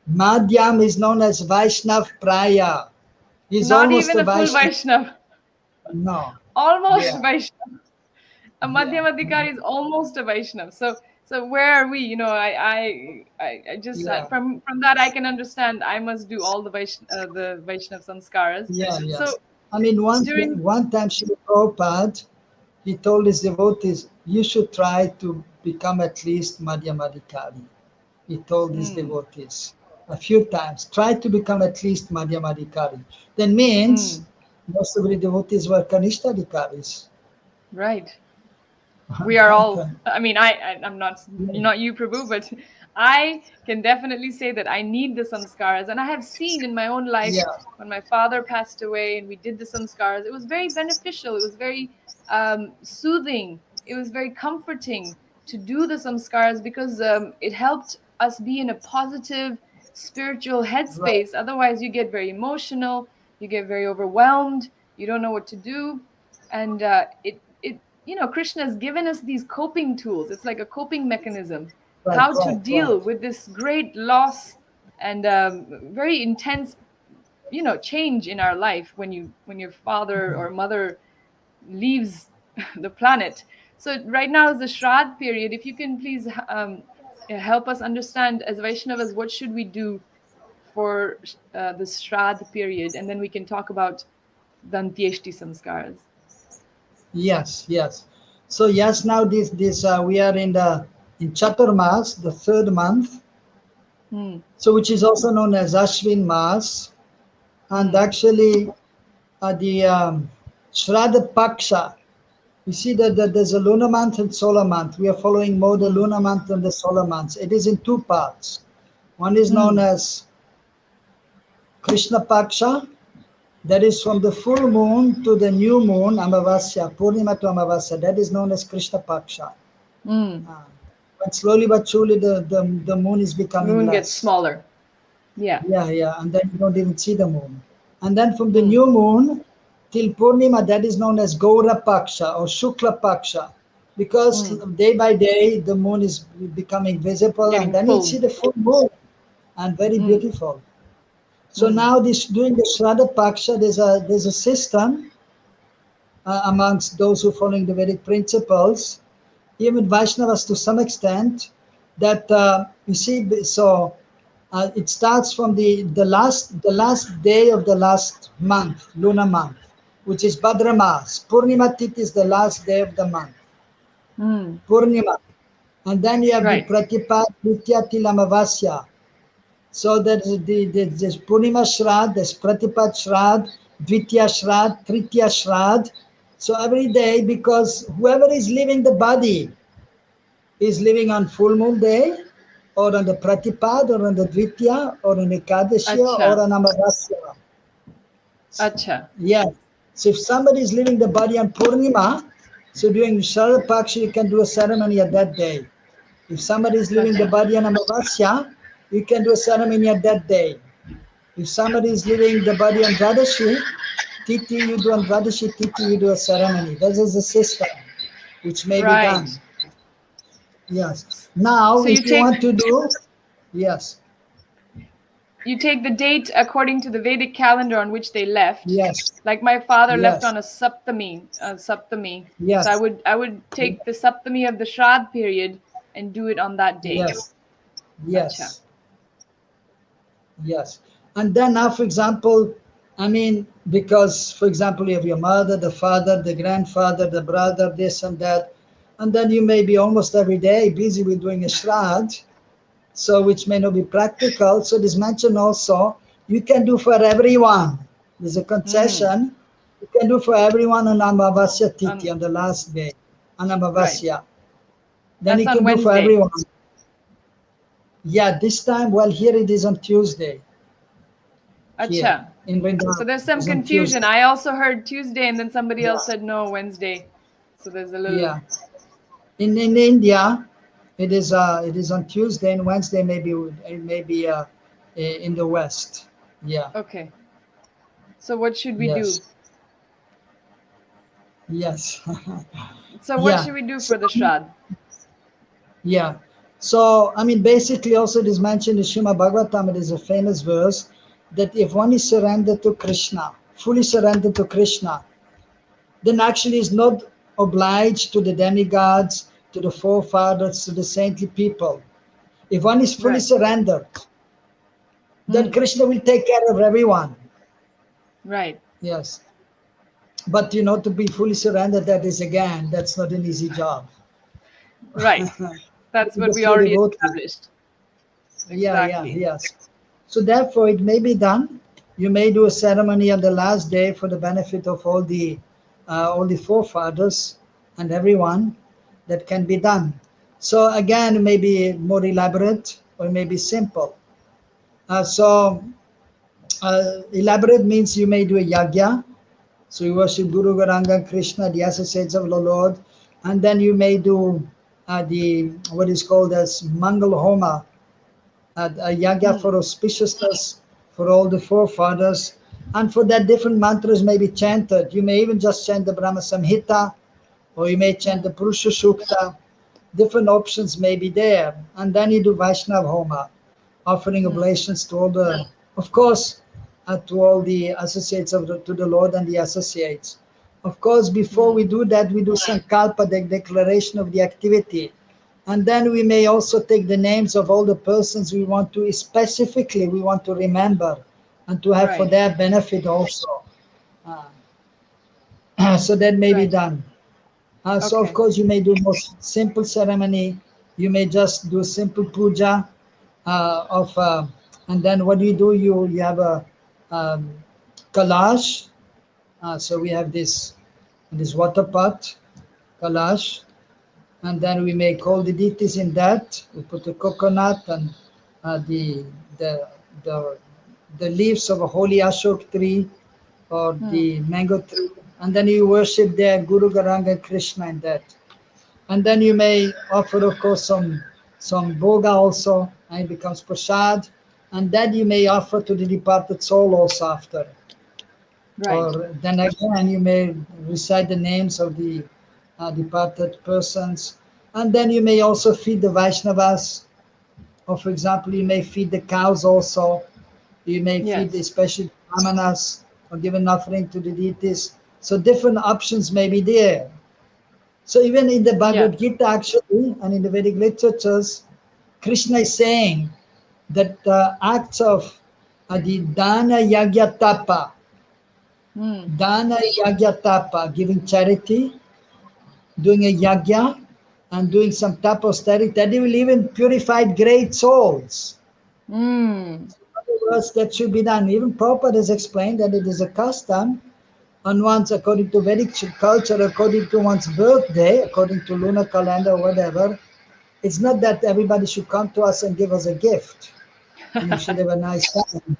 [SPEAKER 2] Madhyam is known as Vaishnav Praya. He's
[SPEAKER 1] not
[SPEAKER 2] almost
[SPEAKER 1] even
[SPEAKER 2] a
[SPEAKER 1] a full
[SPEAKER 2] Vaishnav.
[SPEAKER 1] Vaishnav.
[SPEAKER 2] No.
[SPEAKER 1] Almost
[SPEAKER 2] Yeah.
[SPEAKER 1] Vaishnav. A
[SPEAKER 2] Yeah.
[SPEAKER 1] Madhyam Adhikari is almost a Vaishnav. So where are we? You know, I just
[SPEAKER 2] Yeah.
[SPEAKER 1] from that I can understand. I must do all the Vaishnav Samskaras.
[SPEAKER 2] Yeah.
[SPEAKER 1] So
[SPEAKER 2] Yes. I mean,
[SPEAKER 1] during
[SPEAKER 2] one time Srila Prabhupada, he told his devotees, you should try to become at least Madhyamadikari. He told his
[SPEAKER 1] mm,
[SPEAKER 2] devotees a few times, try to become at least Madhyamadikari. That means
[SPEAKER 1] mm,
[SPEAKER 2] most of the devotees were Kanishtadikaris.
[SPEAKER 1] right. We are all,
[SPEAKER 2] Okay.
[SPEAKER 1] I mean, I'm not you, Prabhu, but I can definitely say that I need the samskaras, and I have seen in my own life
[SPEAKER 2] Yeah,
[SPEAKER 1] when my father passed away and we did the samskaras, it was very beneficial, it was very soothing, it was very comforting to do the samskaras, because it helped us be in a positive spiritual
[SPEAKER 2] right,
[SPEAKER 1] headspace. Otherwise you get very emotional, you get very overwhelmed, you don't know what to do. And it you know, Krishna has given us these coping tools. It's like a coping mechanism,
[SPEAKER 2] right,
[SPEAKER 1] how to
[SPEAKER 2] right, right.
[SPEAKER 1] deal with this great loss and very intense, you know, change in our life when your father or mother leaves the planet. So right now is the Shraddh period. If you can please help us understand as Vaishnavas, what should we do for the Shraddh period, and then we can talk about the Antyeshti Samskaras.
[SPEAKER 2] Yes, yes. So yes, now this we are in Chaturmas, the third month,
[SPEAKER 1] Hmm.
[SPEAKER 2] so which is also known as Ashwin Mas, and
[SPEAKER 1] Hmm.
[SPEAKER 2] actually the Shraddha Paksha. You see that there's a lunar month and solar month. We are following more the
[SPEAKER 1] Hmm.
[SPEAKER 2] lunar month and the solar months. It is in two parts. One is known
[SPEAKER 1] Hmm.
[SPEAKER 2] as Krishna Paksha, that is from the full moon to the new moon, Amavasya, Purnima to Amavasya. That is known as Krishna Paksha.
[SPEAKER 1] Hmm.
[SPEAKER 2] Uh, but slowly but surely the moon is becoming
[SPEAKER 1] Moon gets
[SPEAKER 2] less.
[SPEAKER 1] smaller. Yeah.
[SPEAKER 2] Yeah, yeah, and then you don't even see the moon. And then from the
[SPEAKER 1] Hmm.
[SPEAKER 2] new moon till Purnima, that is known as Gaura Paksha or Shukla Paksha, because
[SPEAKER 1] Hmm.
[SPEAKER 2] day by day the moon is becoming visible, and
[SPEAKER 1] Getting
[SPEAKER 2] then you see
[SPEAKER 1] full.
[SPEAKER 2] the full moon, and very
[SPEAKER 1] Hmm.
[SPEAKER 2] beautiful. So
[SPEAKER 1] Hmm.
[SPEAKER 2] now this during the Shraddha Paksha, there's a system amongst those who following the Vedic principles, even Vaishnavas to some extent, that you see. So it starts from the last day of the last month, lunar month, which is Bhadra Mas. Purnima Tithi is the last day of the month,
[SPEAKER 1] Hmm.
[SPEAKER 2] Purnima, and then you have the
[SPEAKER 1] Right.
[SPEAKER 2] Pratipad Nitya till Amavasya. So there's Purnima Shraddh, there's Pratipad Shraddh, Dvitya Shraddh, Tritya Shraddh. So every day, because whoever is leaving the body is living on full moon day, or on the Pratipad, or on the Dvitya, or on Ekadashya, or
[SPEAKER 1] Acha.
[SPEAKER 2] on Amavasya.
[SPEAKER 1] Acha.
[SPEAKER 2] Yeah. So if somebody is leaving the body on Purnima, so during Sharad Paksha, you can do a ceremony at that day. If somebody is leaving the
[SPEAKER 1] Acha.
[SPEAKER 2] body on Amavasya, you can do a ceremony at that day. If somebody is leaving the body on Dradashi, Titi, you do on Dradashi, Titi, you do a ceremony. This is the system which may be done.
[SPEAKER 1] Right.
[SPEAKER 2] Yes. Now,
[SPEAKER 1] So
[SPEAKER 2] if you want to do, yes,
[SPEAKER 1] you take the date according to the Vedic calendar on which they left.
[SPEAKER 2] yes,
[SPEAKER 1] Like my father left
[SPEAKER 2] yes,
[SPEAKER 1] on a Saptami. So
[SPEAKER 2] yes,
[SPEAKER 1] I would take the Saptami of the Shraddh period and do it on that day.
[SPEAKER 2] yes,
[SPEAKER 1] Acha.
[SPEAKER 2] yes, yes. And then now, for example, I mean, because, for example, you have your mother, the father, the grandfather, the brother, this and that, and then you may be almost every day busy with doing a Shraddh, so which may not be practical. So this mentioned also, you can do for everyone. There's a
[SPEAKER 1] Hmm.
[SPEAKER 2] concession. You can do for everyone on Amavasya Titi,
[SPEAKER 1] Um,
[SPEAKER 2] on the last day, on
[SPEAKER 1] right.
[SPEAKER 2] Amavasya. Then
[SPEAKER 1] That's
[SPEAKER 2] you
[SPEAKER 1] on
[SPEAKER 2] can do for
[SPEAKER 1] Wednesday.
[SPEAKER 2] everyone. Yeah, this time, well, here it is on Tuesday. Here
[SPEAKER 1] Acha.
[SPEAKER 2] in
[SPEAKER 1] So
[SPEAKER 2] Vrindavan,
[SPEAKER 1] there's
[SPEAKER 2] it
[SPEAKER 1] some
[SPEAKER 2] is on
[SPEAKER 1] confusion.
[SPEAKER 2] Tuesday.
[SPEAKER 1] I also heard Tuesday and then somebody
[SPEAKER 2] Yeah,
[SPEAKER 1] else said no, Wednesday. So there's a little.
[SPEAKER 2] yeah. In India, it is on Tuesday, and Wednesday maybe in the West. Yeah.
[SPEAKER 1] Okay. So what should we do?
[SPEAKER 2] Yes. Yes.
[SPEAKER 1] So what
[SPEAKER 2] Yeah.
[SPEAKER 1] should we do
[SPEAKER 2] So,
[SPEAKER 1] for the Shraddh?
[SPEAKER 2] yeah. So, I mean, basically, also it is mentioned in Srimad Bhagavatam, it is a famous verse that if one is surrendered to Krishna, fully surrendered to Krishna, then actually is not obliged to the demigods, to the forefathers, to the saintly people. If one is fully
[SPEAKER 1] Right.
[SPEAKER 2] surrendered, then
[SPEAKER 1] Mm.
[SPEAKER 2] Krishna will take care of everyone.
[SPEAKER 1] Right.
[SPEAKER 2] Yes. But to be fully surrendered, that is again, that's not an easy job.
[SPEAKER 1] Right. That's what
[SPEAKER 2] Because
[SPEAKER 1] we
[SPEAKER 2] true
[SPEAKER 1] already
[SPEAKER 2] devotee.
[SPEAKER 1] established.
[SPEAKER 2] Yeah,
[SPEAKER 1] Exactly.
[SPEAKER 2] yes. So therefore, it may be done. You may do a ceremony on the last day for the benefit of all the forefathers and everyone. That can be done. So again, it may be more elaborate or it may be simple. Elaborate means you may do a yagya. So you worship Guru Garanga Krishna, the associates of the Lord, and then you may do the what is called as Mangal Homa, a yagya
[SPEAKER 1] Mm.
[SPEAKER 2] for auspiciousness for all the forefathers, and for that different mantras may be chanted. You may even just chant the Brahma Samhita, or you may chant the
[SPEAKER 1] Mm.
[SPEAKER 2] Purusha Sukta. Different options may be there, and then you do Vaishnava Homa, offering
[SPEAKER 1] Mm.
[SPEAKER 2] oblations to all the, of course, to all the associates to the Lord and the associates. Of course, before
[SPEAKER 1] Mm.
[SPEAKER 2] we do that, we do Sankalpa, the declaration of the activity. And then we may also take the names of all the persons we want to, specifically, we want to remember and to have for
[SPEAKER 1] Right.
[SPEAKER 2] their benefit also. So that may be
[SPEAKER 1] Right.
[SPEAKER 2] done. So of
[SPEAKER 1] Okay.
[SPEAKER 2] course you may do most simple ceremony. You may just do simple puja of, and then what do you do? You have a um, kalash. So we have this water pot, kalash, and then we make all the deities in that. We put the coconut and the the the the leaves of a holy ashok tree or
[SPEAKER 1] Mm.
[SPEAKER 2] the mango tree, and then you worship their Guru Garanga Krishna in that. And then you may offer, of course, some boga also, and it becomes prasad, and that you may offer to the departed soul also after.
[SPEAKER 1] Right.
[SPEAKER 2] Or then again, you may recite the names of the departed persons, and then you may also feed the Vaisnavas. Or, for example, you may feed the cows also. You may feed the
[SPEAKER 1] Yes.
[SPEAKER 2] special brahmanas or give an offering to the deities. So different options may be there. So even in the
[SPEAKER 1] Yeah.
[SPEAKER 2] Bhagavad Gita, actually, and in the Vedic literatures, Krishna is saying that the acts of the
[SPEAKER 1] Mm.
[SPEAKER 2] dana yagya tapa, giving charity, doing a yagya, and doing some tapa austerity, that will even purify great souls.
[SPEAKER 1] Mm.
[SPEAKER 2] In other words, that should be done. Even Prabhupada has explained that it is a custom on one's, according to Vedic culture, according to one's birthday, according to lunar calendar or whatever. It's not that everybody should come to us and give us a gift and you should have a nice time.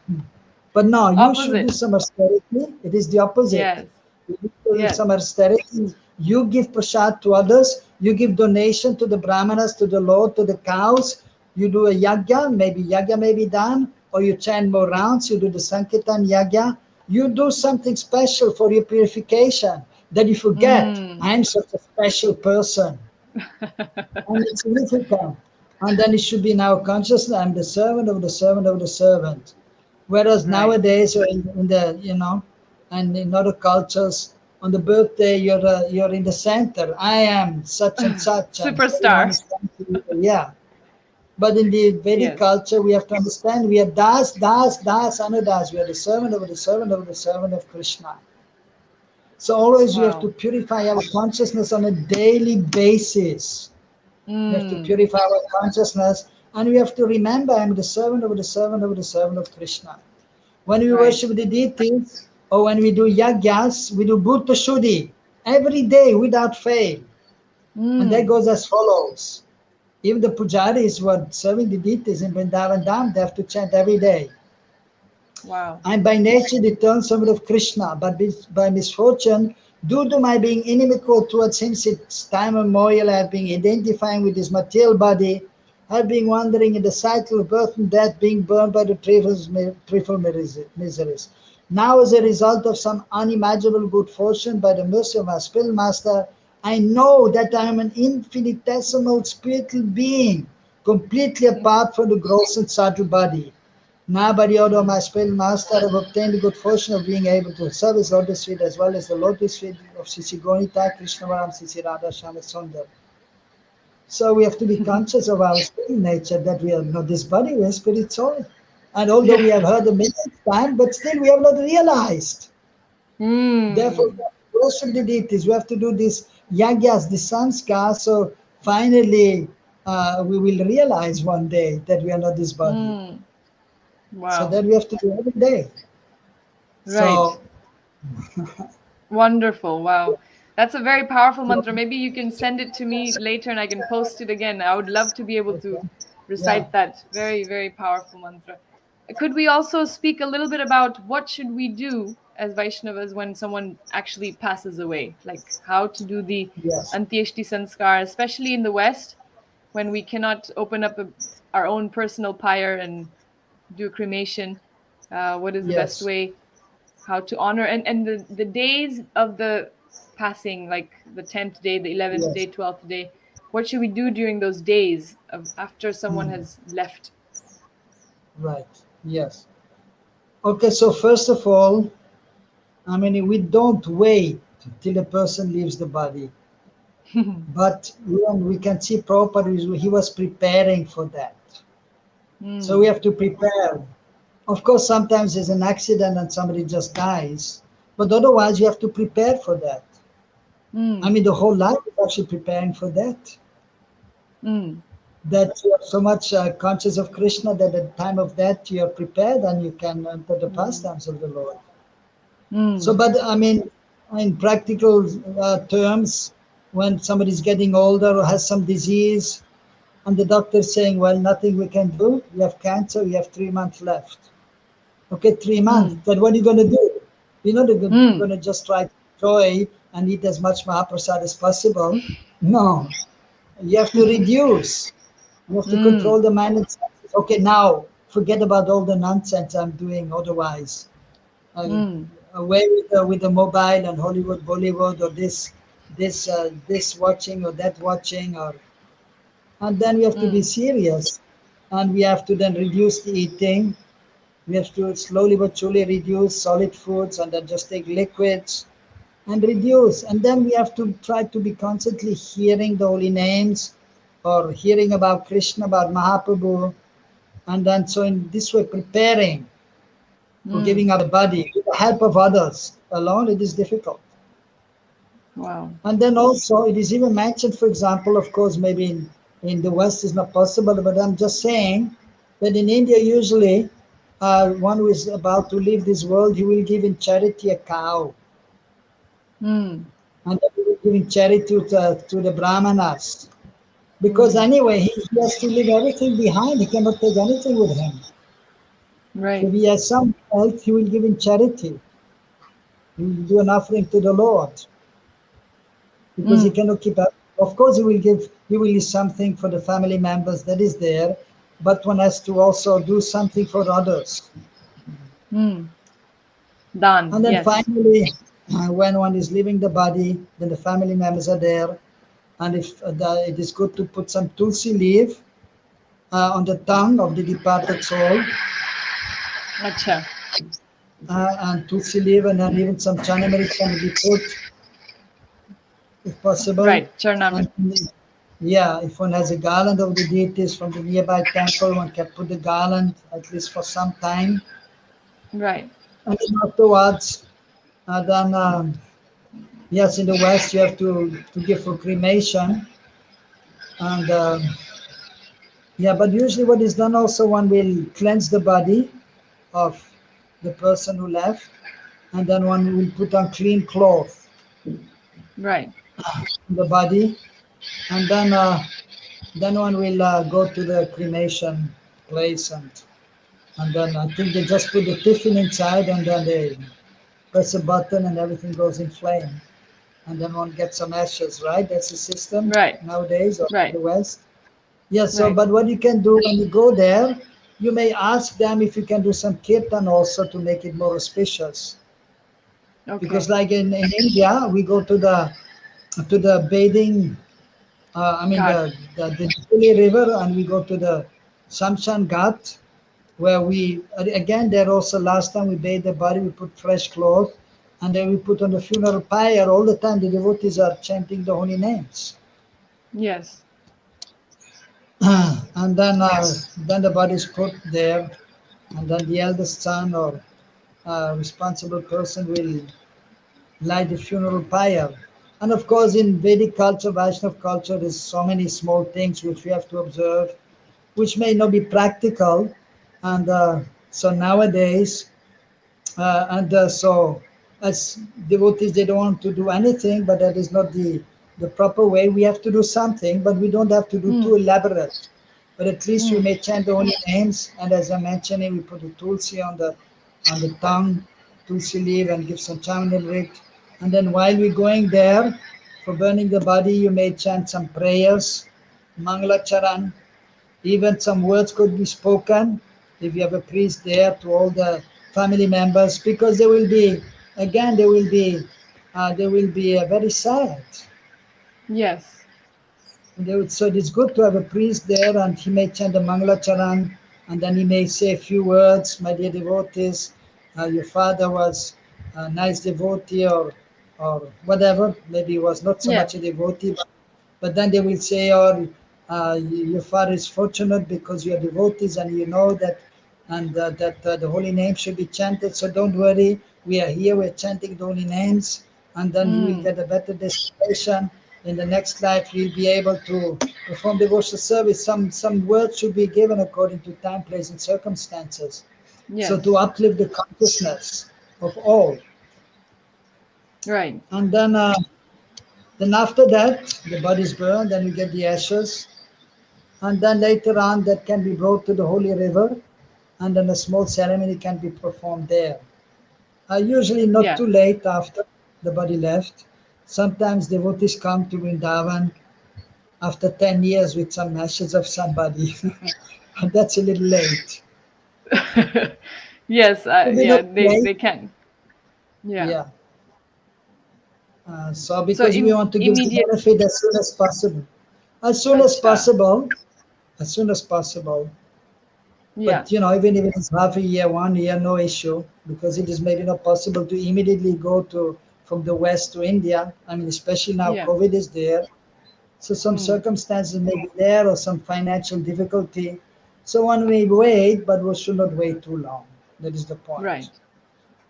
[SPEAKER 2] But no, you should do
[SPEAKER 1] Opposite.
[SPEAKER 2] some austerity. It is the opposite.
[SPEAKER 1] Yes.
[SPEAKER 2] You need to do
[SPEAKER 1] Yes.
[SPEAKER 2] some austerity. You give prasad to others. You give donation to the brahmanas, to the Lord, to the cows. You do a yagya, maybe yagya may be done, or you chant more rounds. You do the sankirtan yagya. You do something special for your purification that you forget.
[SPEAKER 1] Mm.
[SPEAKER 2] I'm such a special person. And it's significant. And then it should be now consciousness. I'm the servant of the servant of the servant. Whereas
[SPEAKER 1] Right.
[SPEAKER 2] nowadays, or in the and in other cultures, on the birthday you're in the center. I am such and such, and everyone
[SPEAKER 1] Superstar.
[SPEAKER 2] is trying to, yeah. But in the Vedic
[SPEAKER 1] Yes.
[SPEAKER 2] culture, we have to understand we are das, anudas. We are the servant of the servant of the servant of Krishna. So always we have to
[SPEAKER 1] Wow.
[SPEAKER 2] purify our consciousness on a daily basis. We have to
[SPEAKER 1] Mm.
[SPEAKER 2] purify our consciousness, and we have to remember I'm the servant of the servant of the servant of Krishna. When we
[SPEAKER 1] Right.
[SPEAKER 2] worship the deities or when we do yagyas, we do Bhutta Shuddhi every day without fail. And that
[SPEAKER 1] Mm.
[SPEAKER 2] goes as follows. Even the pujaris who are serving the deities in Vrindavan Dham, they have to chant every day.
[SPEAKER 1] Wow.
[SPEAKER 2] I am by nature the eternal servant of Krishna, but by misfortune, due to my being inimical towards him since time immemorial, I have been identifying with his material body, I have been wandering in the cycle of birth and death, being burned by the threefold miseries. Now, as a result of some unimaginable good fortune, by the mercy of my spiritual master, I know that I am an infinitesimal spiritual being completely apart from the gross and subtle body. Now, by the order of my spiritual master, I have obtained the good fortune of being able to serve his lotus feet as well as the lotus feet of Sisi Gonita, Krishna Varam, Sisi Radha, Shama Sundar. So we have to be conscious of our spirit nature, that we are not this body, we are spirit soul. And although we have heard the message time, but still we have not realized. Therefore, we have to worship the deities. We have to do these yajnas, the samskaras. So finally, we will realize one day that we are not this body. So
[SPEAKER 1] Wow.
[SPEAKER 2] that we have to do every day.
[SPEAKER 1] Right.
[SPEAKER 2] So
[SPEAKER 1] Wonderful. Wow. That's a very powerful mantra. Maybe you can send it to me later and I can post it again. I would love to be able to
[SPEAKER 2] yeah,
[SPEAKER 1] recite that. Very, very powerful mantra. Could we also speak a little bit about what should we do as Vaishnavas when someone actually passes away? Like how to do the
[SPEAKER 2] yes,
[SPEAKER 1] Antyeshti Samskara, especially in the West, when we cannot open up our own personal pyre and do cremation. What is the best
[SPEAKER 2] yes,
[SPEAKER 1] way? How to honor and the days of the passing, like the 10th day, the 11th day,
[SPEAKER 2] yes.
[SPEAKER 1] 12th day. What should we do during those days of after someone
[SPEAKER 2] Mm,
[SPEAKER 1] has left?
[SPEAKER 2] right. Yes. Okay. So first of all, I mean, we don't wait till the person leaves the body, but when we can see Prabhupada, he was preparing for that. So we
[SPEAKER 1] Mm,
[SPEAKER 2] have to prepare. Of course, sometimes there's an accident and somebody just dies, but otherwise you have to prepare for that. I
[SPEAKER 1] mm,
[SPEAKER 2] mean, the whole life is actually preparing for that.
[SPEAKER 1] mm,
[SPEAKER 2] That you are so much conscious of Krishna that at the time of death you are prepared and you can enter the
[SPEAKER 1] mm,
[SPEAKER 2] pastimes of the Lord. So,
[SPEAKER 1] mm,
[SPEAKER 2] but I mean, in practical terms, when somebody is getting older or has some disease, and the doctor is saying, well, nothing we can do, you have cancer, you have 3 months left. Okay, 3 months.
[SPEAKER 1] mm,
[SPEAKER 2] Then what are you going to do? You're not
[SPEAKER 1] mm,
[SPEAKER 2] going to just try to enjoy and eat as much Mahaprasad as possible. No, you have to reduce. You have to
[SPEAKER 1] mm,
[SPEAKER 2] control the mind and senses. Okay, now forget about all the nonsense I'm doing otherwise. Uh,
[SPEAKER 1] mm,
[SPEAKER 2] Away with the mobile and Hollywood, Bollywood, or this watching or that watching, or and then we have to be
[SPEAKER 1] mm,
[SPEAKER 2] serious, and we have to then reduce the eating. We have to slowly but surely reduce solid foods and then just take liquids and reduce. And then we have to try to be constantly hearing the holy names or hearing about Krishna, about Mahaprabhu. And then so in this way, preparing for
[SPEAKER 1] mm.
[SPEAKER 2] giving up the body with the help of others. Alone, it is difficult.
[SPEAKER 1] Wow.
[SPEAKER 2] And then also, it is even mentioned, for example, of course, maybe in the West is not possible, but I'm just saying that in India, usually, one who is about to leave this world, he will give in charity a cow.
[SPEAKER 1] Mm,
[SPEAKER 2] And then he will give in charity to the Brahmanas. Because
[SPEAKER 1] mm.
[SPEAKER 2] anyway, he has to leave everything behind. He cannot take anything with him. So
[SPEAKER 1] Right.
[SPEAKER 2] if he has some wealth, he will give in charity. He will do an offering to the Lord. Because he
[SPEAKER 1] Mm,
[SPEAKER 2] cannot keep up. Of course, he will leave something for the family members that is there, but one has to also do something for others.
[SPEAKER 1] mm. Dan,
[SPEAKER 2] And then
[SPEAKER 1] yes.
[SPEAKER 2] finally, when one is leaving the body, then the family members are there, and if it is good to put some tulsi leaf on the tongue of the departed soul,
[SPEAKER 1] Acha.
[SPEAKER 2] and tulsi leaf, and then even some chanamrit can be put if possible.
[SPEAKER 1] Right. Charnamrit.
[SPEAKER 2] And yeah, if one has a garland of the deities from the nearby temple, one can put the garland at least for some time.
[SPEAKER 1] Right.
[SPEAKER 2] And then afterwards, then yes, in the West you have to give for cremation. And yeah, but usually what is done also, one will cleanse the body of the person who left, and then one will put on clean cloth
[SPEAKER 1] Right.
[SPEAKER 2] on the body, and then one will go to the cremation place, and then I think they just put the tiffin inside, and then they press a button, and everything goes in flame, and then one gets some ashes. Right? That's the system
[SPEAKER 1] Right.
[SPEAKER 2] nowadays or in
[SPEAKER 1] Right.
[SPEAKER 2] the West. Yes. So,
[SPEAKER 1] Right.
[SPEAKER 2] but what you can do when you go there, you may ask them if you can do some kirtan also to make it more auspicious. Because
[SPEAKER 1] Okay.
[SPEAKER 2] like in India, we go to the bathing I mean
[SPEAKER 1] Got it.
[SPEAKER 2] the Holy River, and we go to the Shamshan Ghat, where we again there also last time we bathe the body, we put fresh clothes, and then we put on the funeral pyre. All the time the devotees are chanting the holy names.
[SPEAKER 1] Yes.
[SPEAKER 2] And then the body is put there, and then the eldest son or responsible person will light the funeral pyre. And of course, in Vedic culture, Vaishnava culture, there's so many small things which we have to observe, which may not be practical. And so nowadays, so as devotees, they don't want to do anything, but that is not the proper way. We have to do something, but we don't have to do too
[SPEAKER 1] Mm.
[SPEAKER 2] elaborate. But at least we
[SPEAKER 1] Mm.
[SPEAKER 2] may chant the holy names, and as I mentioned, we put the tulsi on the tongue, tulsi leaf, and give some chamamrit. And then while we're going there for burning the body, you may chant some prayers, Mangala Charan. Even some words could be spoken if you have a priest there to all the family members, because they will be, again, they will be very sad.
[SPEAKER 1] Yes.
[SPEAKER 2] So it's good to have a priest there, and he may chant the Mangala Charan, and then he may say a few words, my dear devotees, your father was a nice devotee, or whatever. Maybe he was not so
[SPEAKER 1] Yeah.
[SPEAKER 2] much a devotee, but then they will say, "Oh, your father is fortunate because you are devotees and you know that, and that the holy name should be chanted. So don't worry, we are here, we're chanting the holy names, and then he will
[SPEAKER 1] Mm.
[SPEAKER 2] get a better destination. In the next life, he'll be able to perform devotional service. Some words should be given according to time, place, and circumstances. So to
[SPEAKER 1] Yes.
[SPEAKER 2] uplift the consciousness of all,
[SPEAKER 1] Right.
[SPEAKER 2] and then after that, the body is burned, then we get the ashes, and then later on that can be brought to the holy river, and then a small ceremony can be performed there. Usually not
[SPEAKER 1] Yeah.
[SPEAKER 2] too late after the body left. Sometimes devotees come to Vrindavan after 10 years with some ashes of somebody. That's a little late.
[SPEAKER 1] Yes.
[SPEAKER 2] Maybe
[SPEAKER 1] Yeah.
[SPEAKER 2] not
[SPEAKER 1] They
[SPEAKER 2] late,
[SPEAKER 1] can. Yeah.
[SPEAKER 2] yeah. So
[SPEAKER 1] So
[SPEAKER 2] because we want to give the
[SPEAKER 1] immediate.
[SPEAKER 2] benefit as soon as possible. As soon as
[SPEAKER 1] Acha.
[SPEAKER 2] possible, as soon as possible.
[SPEAKER 1] Yeah.
[SPEAKER 2] But even if it is half a year, 1 year, no issue, because it is maybe not possible to immediately go to from the west to India. I mean, especially now
[SPEAKER 1] Yeah.
[SPEAKER 2] COVID is there, so some
[SPEAKER 1] Mm.
[SPEAKER 2] circumstances may be there or some financial difficulty. So one may wait, but we should not wait too long. That is the
[SPEAKER 1] Right.
[SPEAKER 2] point.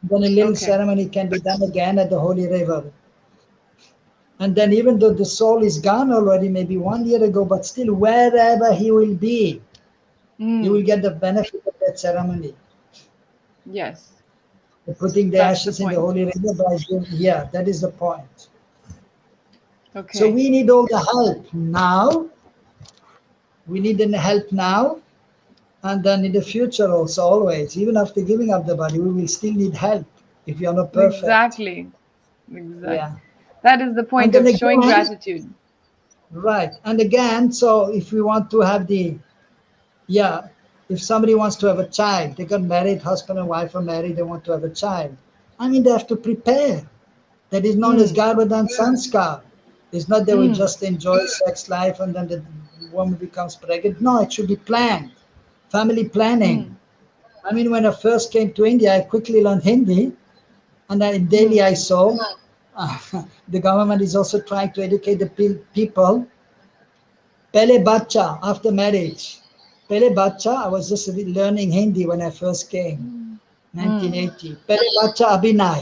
[SPEAKER 2] Then a little
[SPEAKER 1] Okay.
[SPEAKER 2] ceremony can be done again at the holy river. And then even though the soul is gone already, maybe 1 year ago, but still wherever he will be, he will
[SPEAKER 1] Mm.
[SPEAKER 2] get the benefit of that ceremony.
[SPEAKER 1] Yes.
[SPEAKER 2] Putting the
[SPEAKER 1] That's the
[SPEAKER 2] ashes in the
[SPEAKER 1] point.
[SPEAKER 2] holy river by yeah, that is the point. So
[SPEAKER 1] Okay.
[SPEAKER 2] we need all the help now. We need the help now, and then in the future also, always. Even after giving up the body, we will still need help if you are not perfect.
[SPEAKER 1] Exactly. Exactly.
[SPEAKER 2] Yeah.
[SPEAKER 1] That is the
[SPEAKER 2] And
[SPEAKER 1] point
[SPEAKER 2] then
[SPEAKER 1] of showing
[SPEAKER 2] again,
[SPEAKER 1] gratitude.
[SPEAKER 2] right. And again, so if we want to have yeah, if somebody wants to have a child, they got married, husband and wife are married, they want to have a child. I mean, they have to prepare. That is known as
[SPEAKER 1] Mm.
[SPEAKER 2] Garbhadan Sanskar. It's not they will
[SPEAKER 1] Mm.
[SPEAKER 2] just enjoy sex life and then the woman becomes pregnant. No, it should be planned. Family planning.
[SPEAKER 1] Mm.
[SPEAKER 2] I mean, when I first came to India, I quickly learned Hindi, and then in Delhi
[SPEAKER 1] Mm.
[SPEAKER 2] I saw the government is also trying to educate the people. Pele bacha after marriage. Pele bacha, I was just learning Hindi when I first came,
[SPEAKER 1] Mm.
[SPEAKER 2] 1980. Pele bacha abhinay.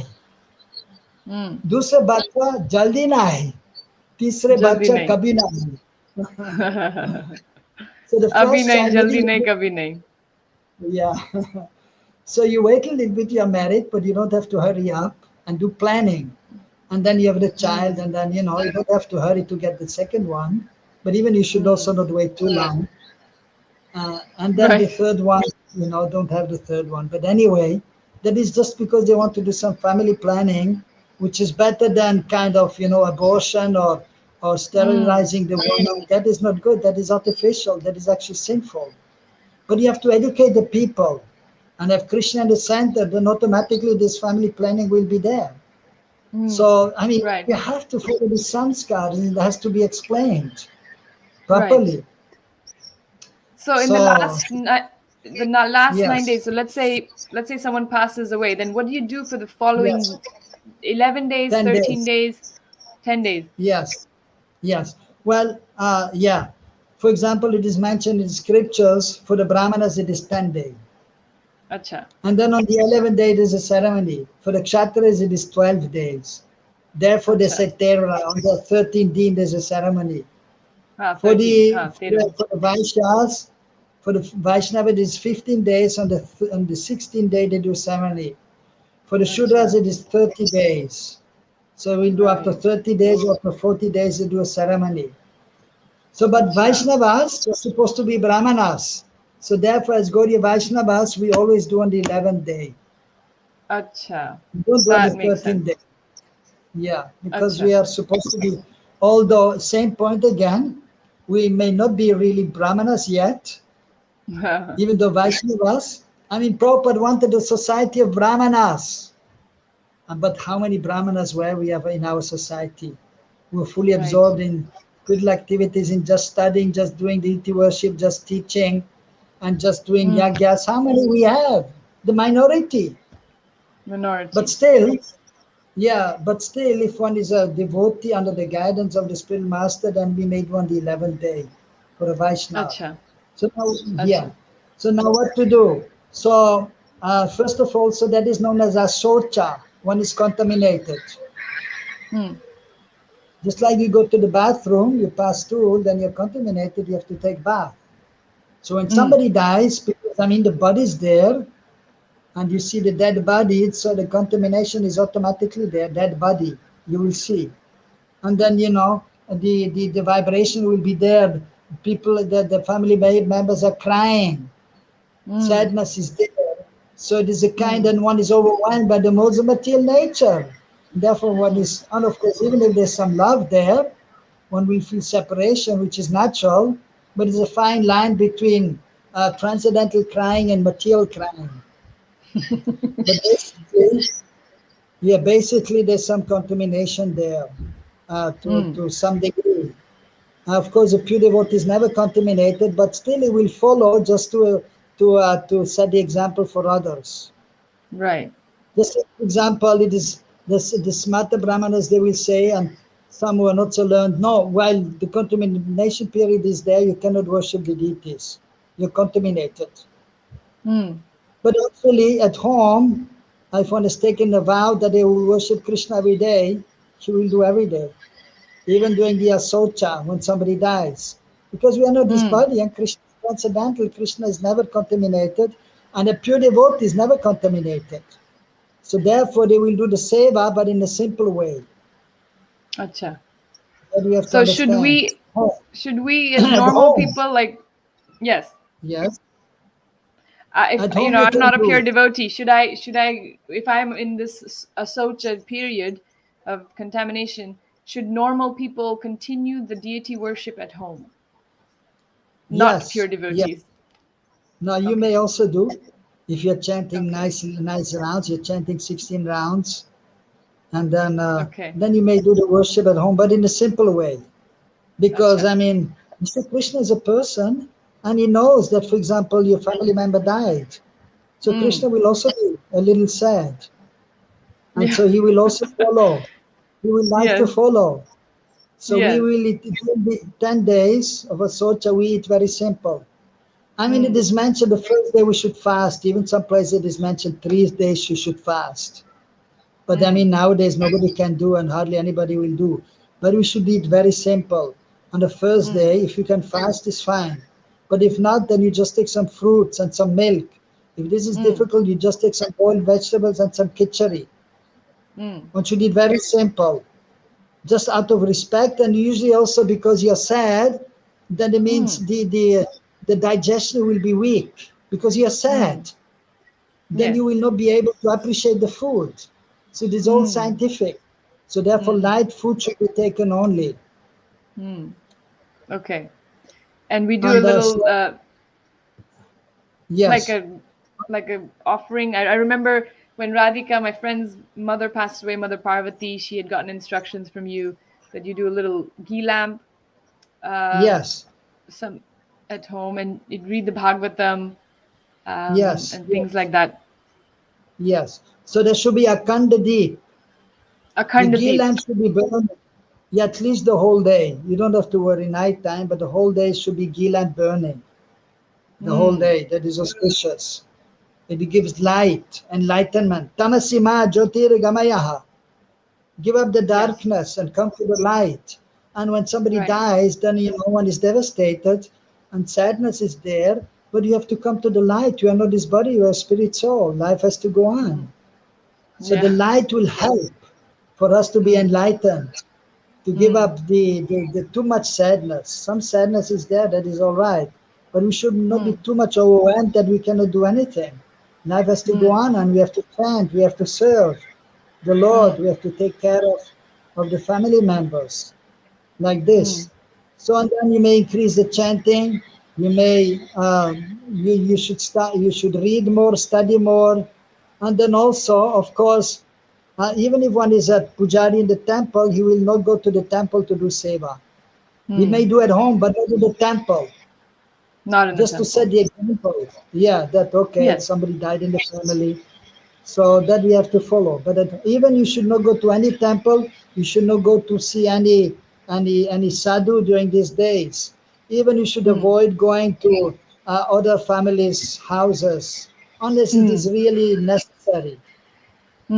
[SPEAKER 1] Mm.
[SPEAKER 2] दूसरे बच्चा जल्दी ना है तीसरे
[SPEAKER 1] Jaldi
[SPEAKER 2] बच्चा
[SPEAKER 1] nahi.
[SPEAKER 2] कभी ना है so the
[SPEAKER 1] Abhi
[SPEAKER 2] first
[SPEAKER 1] nahi,
[SPEAKER 2] child maybe
[SPEAKER 1] jaldi nahi, kabhi nahi.
[SPEAKER 2] yeah so you wait a little bit, you're married, but you don't have to hurry up and do planning, and then you have the child,
[SPEAKER 1] Mm.
[SPEAKER 2] and then you don't have to hurry to get the second one, but even you should also
[SPEAKER 1] Mm.
[SPEAKER 2] not wait too long, and then the
[SPEAKER 1] Right.
[SPEAKER 2] third one, don't have the third one. But anyway, that is just because they want to do some family planning, which is better than kind of, abortion or
[SPEAKER 1] Mm.
[SPEAKER 2] sterilizing the woman. That is not good. That is artificial. That is actually sinful. But you have to educate the people and have Krishna in the center, then automatically this family planning will be there.
[SPEAKER 1] Mm.
[SPEAKER 2] So, I mean,
[SPEAKER 1] Right.
[SPEAKER 2] you have to follow the samskar, and it has to be explained.
[SPEAKER 1] Right.
[SPEAKER 2] properly.
[SPEAKER 1] So in the
[SPEAKER 2] So
[SPEAKER 1] last 9 days,
[SPEAKER 2] yes,
[SPEAKER 1] so let's say someone passes away, then what do you do for the
[SPEAKER 2] yes,
[SPEAKER 1] following 11 days,
[SPEAKER 2] 10
[SPEAKER 1] 13
[SPEAKER 2] days.
[SPEAKER 1] days, 10 days?
[SPEAKER 2] Yes, yes. Well, yeah. For example, it is mentioned in scriptures for the Brahmanas it is 10 days.
[SPEAKER 1] Acha.
[SPEAKER 2] And then on the 11th day, it is a ceremony. For the Kshatras, it is 12 days. Therefore, they
[SPEAKER 1] Acha.
[SPEAKER 2] say Tera. On the 13th day, there's a ceremony.
[SPEAKER 1] Ha,
[SPEAKER 2] For
[SPEAKER 1] 13.
[SPEAKER 2] the,
[SPEAKER 1] Ha,
[SPEAKER 2] for
[SPEAKER 1] 13.
[SPEAKER 2] the, for the Vaishyas, for the Vaishnava, it is 15 days. On the 16th day, they do ceremony. For the Shudras,
[SPEAKER 1] Acha.
[SPEAKER 2] it is 30 days. So we'll do after
[SPEAKER 1] Right.
[SPEAKER 2] 30 days or after 40 days, they do a ceremony. So, but
[SPEAKER 1] Acha.
[SPEAKER 2] Vaishnavas are supposed to be Brahmanas. So therefore, as Gaudiya Vaishnavas, we always do on the 11th day.
[SPEAKER 1] Acha.
[SPEAKER 2] We don't do on the
[SPEAKER 1] That makes
[SPEAKER 2] 13th
[SPEAKER 1] sense.
[SPEAKER 2] day. Yeah, because we
[SPEAKER 1] Acha.
[SPEAKER 2] are supposed to be, although same point again, we may not be really Brahmanas yet, even though Vaishnavas. I mean, Prabhupada wanted a society of Brahmanas. But how many Brahmanas were we have in our society? We're fully
[SPEAKER 1] Right.
[SPEAKER 2] absorbed in spiritual activities, in just studying, just doing deity worship, just teaching, and just doing
[SPEAKER 1] Mm.
[SPEAKER 2] yagyas. How many we have? The minority. But
[SPEAKER 1] Minority.
[SPEAKER 2] still, yeah, but still, if one is a devotee under the guidance of the spiritual master, then we made one the 11th day for a Vaishnava.
[SPEAKER 1] Acha.
[SPEAKER 2] So now, yeah.
[SPEAKER 1] Acha.
[SPEAKER 2] So now what to do? So first of all, so that is known as a socha. One is contaminated.
[SPEAKER 1] Hmm.
[SPEAKER 2] Just like you go to the bathroom, you pass through, then you're contaminated, you have to take bath. So when
[SPEAKER 1] Mm.
[SPEAKER 2] somebody dies, because I mean the body's there, and you see the dead body, so the contamination is automatically there, dead body, you will see. And then the vibration will be there. People, the family members are crying,
[SPEAKER 1] Mm.
[SPEAKER 2] sadness is there. So it is a kind,
[SPEAKER 1] Mm.
[SPEAKER 2] and one is overwhelmed by the modes of material nature. Therefore, one
[SPEAKER 1] Mm.
[SPEAKER 2] is, and of course, even if there's some love there, one will feel separation, which is natural, but it's a fine line between transcendental crying and material crying. But basically, yeah, basically there's some contamination there
[SPEAKER 1] Mm.
[SPEAKER 2] to some degree. Of course, a pure devotee is never contaminated, but still it will follow just to set the example for others.
[SPEAKER 1] Right.
[SPEAKER 2] Just for example, it is the smarta brahmanas, they will say, and some who are not so learned, no, while the contamination period is there, you cannot worship the deities. You're contaminated.
[SPEAKER 1] Mm.
[SPEAKER 2] But actually, at home, if one has taken a vow that they will worship Krishna every day, she will do every day, even during the asocha when somebody dies. Because we are not this
[SPEAKER 1] Mm.
[SPEAKER 2] body, and Krishna is transcendental. Krishna is never contaminated, and a pure devotee is never contaminated. So therefore, they will do the seva, but in a simple way.
[SPEAKER 1] Acha.
[SPEAKER 2] That we have to
[SPEAKER 1] So should
[SPEAKER 2] understand.
[SPEAKER 1] we
[SPEAKER 2] Oh,
[SPEAKER 1] should we as
[SPEAKER 2] at
[SPEAKER 1] normal
[SPEAKER 2] home,
[SPEAKER 1] people, like, yes,
[SPEAKER 2] yes,
[SPEAKER 1] if
[SPEAKER 2] at home you
[SPEAKER 1] I'm
[SPEAKER 2] can
[SPEAKER 1] not a pure
[SPEAKER 2] do.
[SPEAKER 1] devotee, should I if I'm in this asocha period of contamination, should normal people continue the deity worship at home, not pure
[SPEAKER 2] Yes, yes.
[SPEAKER 1] devotees?
[SPEAKER 2] Now you
[SPEAKER 1] Okay.
[SPEAKER 2] may also do, if you're chanting
[SPEAKER 1] Okay.
[SPEAKER 2] nice rounds, you're chanting 16 rounds, and
[SPEAKER 1] Okay.
[SPEAKER 2] then you may do the worship at home, but in a simple way. Because
[SPEAKER 1] Acha.
[SPEAKER 2] I mean, Mr. Krishna is a person, and he knows that, for example, your family member died. So
[SPEAKER 1] Mm.
[SPEAKER 2] Krishna will also be a little sad, and
[SPEAKER 1] Yeah.
[SPEAKER 2] so he will also follow. He will like to
[SPEAKER 1] Yes.
[SPEAKER 2] follow. So we
[SPEAKER 1] Yes.
[SPEAKER 2] will eat, it will be 10 days of a socha. We eat very simple. I mean, it
[SPEAKER 1] Mm.
[SPEAKER 2] is mentioned the first day we should fast. Even some places it is mentioned 3 days you should fast. But I
[SPEAKER 1] Mm.
[SPEAKER 2] mean, nowadays nobody can do and hardly anybody will do. But we should eat very simple. On the first
[SPEAKER 1] Mm.
[SPEAKER 2] day, if you can fast, it's fine. But if not, then you just take some fruits and some milk. If this is
[SPEAKER 1] Mm.
[SPEAKER 2] difficult, you just take some boiled vegetables and some khichdi.
[SPEAKER 1] Mm.
[SPEAKER 2] One should eat very simple, just out of respect, and usually also because you're sad, then it means
[SPEAKER 1] Mm.
[SPEAKER 2] the digestion will be weak because you're
[SPEAKER 1] Mm.
[SPEAKER 2] sad. Then
[SPEAKER 1] Yes.
[SPEAKER 2] you will not be able to appreciate the food. So it is all
[SPEAKER 1] Mm.
[SPEAKER 2] scientific. So therefore,
[SPEAKER 1] Mm.
[SPEAKER 2] light food should be taken only.
[SPEAKER 1] Mm. Okay. And we do a
[SPEAKER 2] And
[SPEAKER 1] little
[SPEAKER 2] so,
[SPEAKER 1] like
[SPEAKER 2] yes,
[SPEAKER 1] a offering. I remember when Radhika, my friend's mother, passed away, Mother Parvati, she had gotten instructions from you that you do a little ghee lamp. Uh,
[SPEAKER 2] yes,
[SPEAKER 1] some at home and you'd read the Bhagavatam
[SPEAKER 2] Yes,
[SPEAKER 1] and things
[SPEAKER 2] yes,
[SPEAKER 1] like that.
[SPEAKER 2] yes. So there should be a Akhanda Deep. The
[SPEAKER 1] Akhanda
[SPEAKER 2] ghee
[SPEAKER 1] Deep.
[SPEAKER 2] lamp should be burned, yeah, at least the whole day. You don't have to worry night time, but the whole day should be ghee lamp burning. The whole day. That is auspicious. It gives light, enlightenment. Tamasima jyotirgamayaha. Give up the
[SPEAKER 1] Yes.
[SPEAKER 2] darkness and come to the light. And when somebody
[SPEAKER 1] Right.
[SPEAKER 2] dies, then one is devastated and sadness is there, but you have to come to the light. You are not this body, you are spirit soul. Life has to go on. So the
[SPEAKER 1] Yeah.
[SPEAKER 2] light will help for us to be enlightened, to give up the too much sadness. Some sadness is there, that is all right. But we should not be too much overwhelmed that we cannot do anything. Life has to go on and we have to chant, we have to serve the Lord, we have to take care of the family members like this. So and then you may increase the chanting, you may you should start, you should read more, study more, and then also, of course, even if one is a pujari in the temple, he will not go to the temple to do seva. He may do at home, but not in the temple.
[SPEAKER 1] Not in the
[SPEAKER 2] Just to
[SPEAKER 1] temple.
[SPEAKER 2] set the example. Yeah, that okay,
[SPEAKER 1] Yes.
[SPEAKER 2] somebody died in the family. So that we have to follow. But even you should not go to any temple. You should not go to see any sadhu during these days. Even you should avoid going to other families' houses unless it is really necessary. So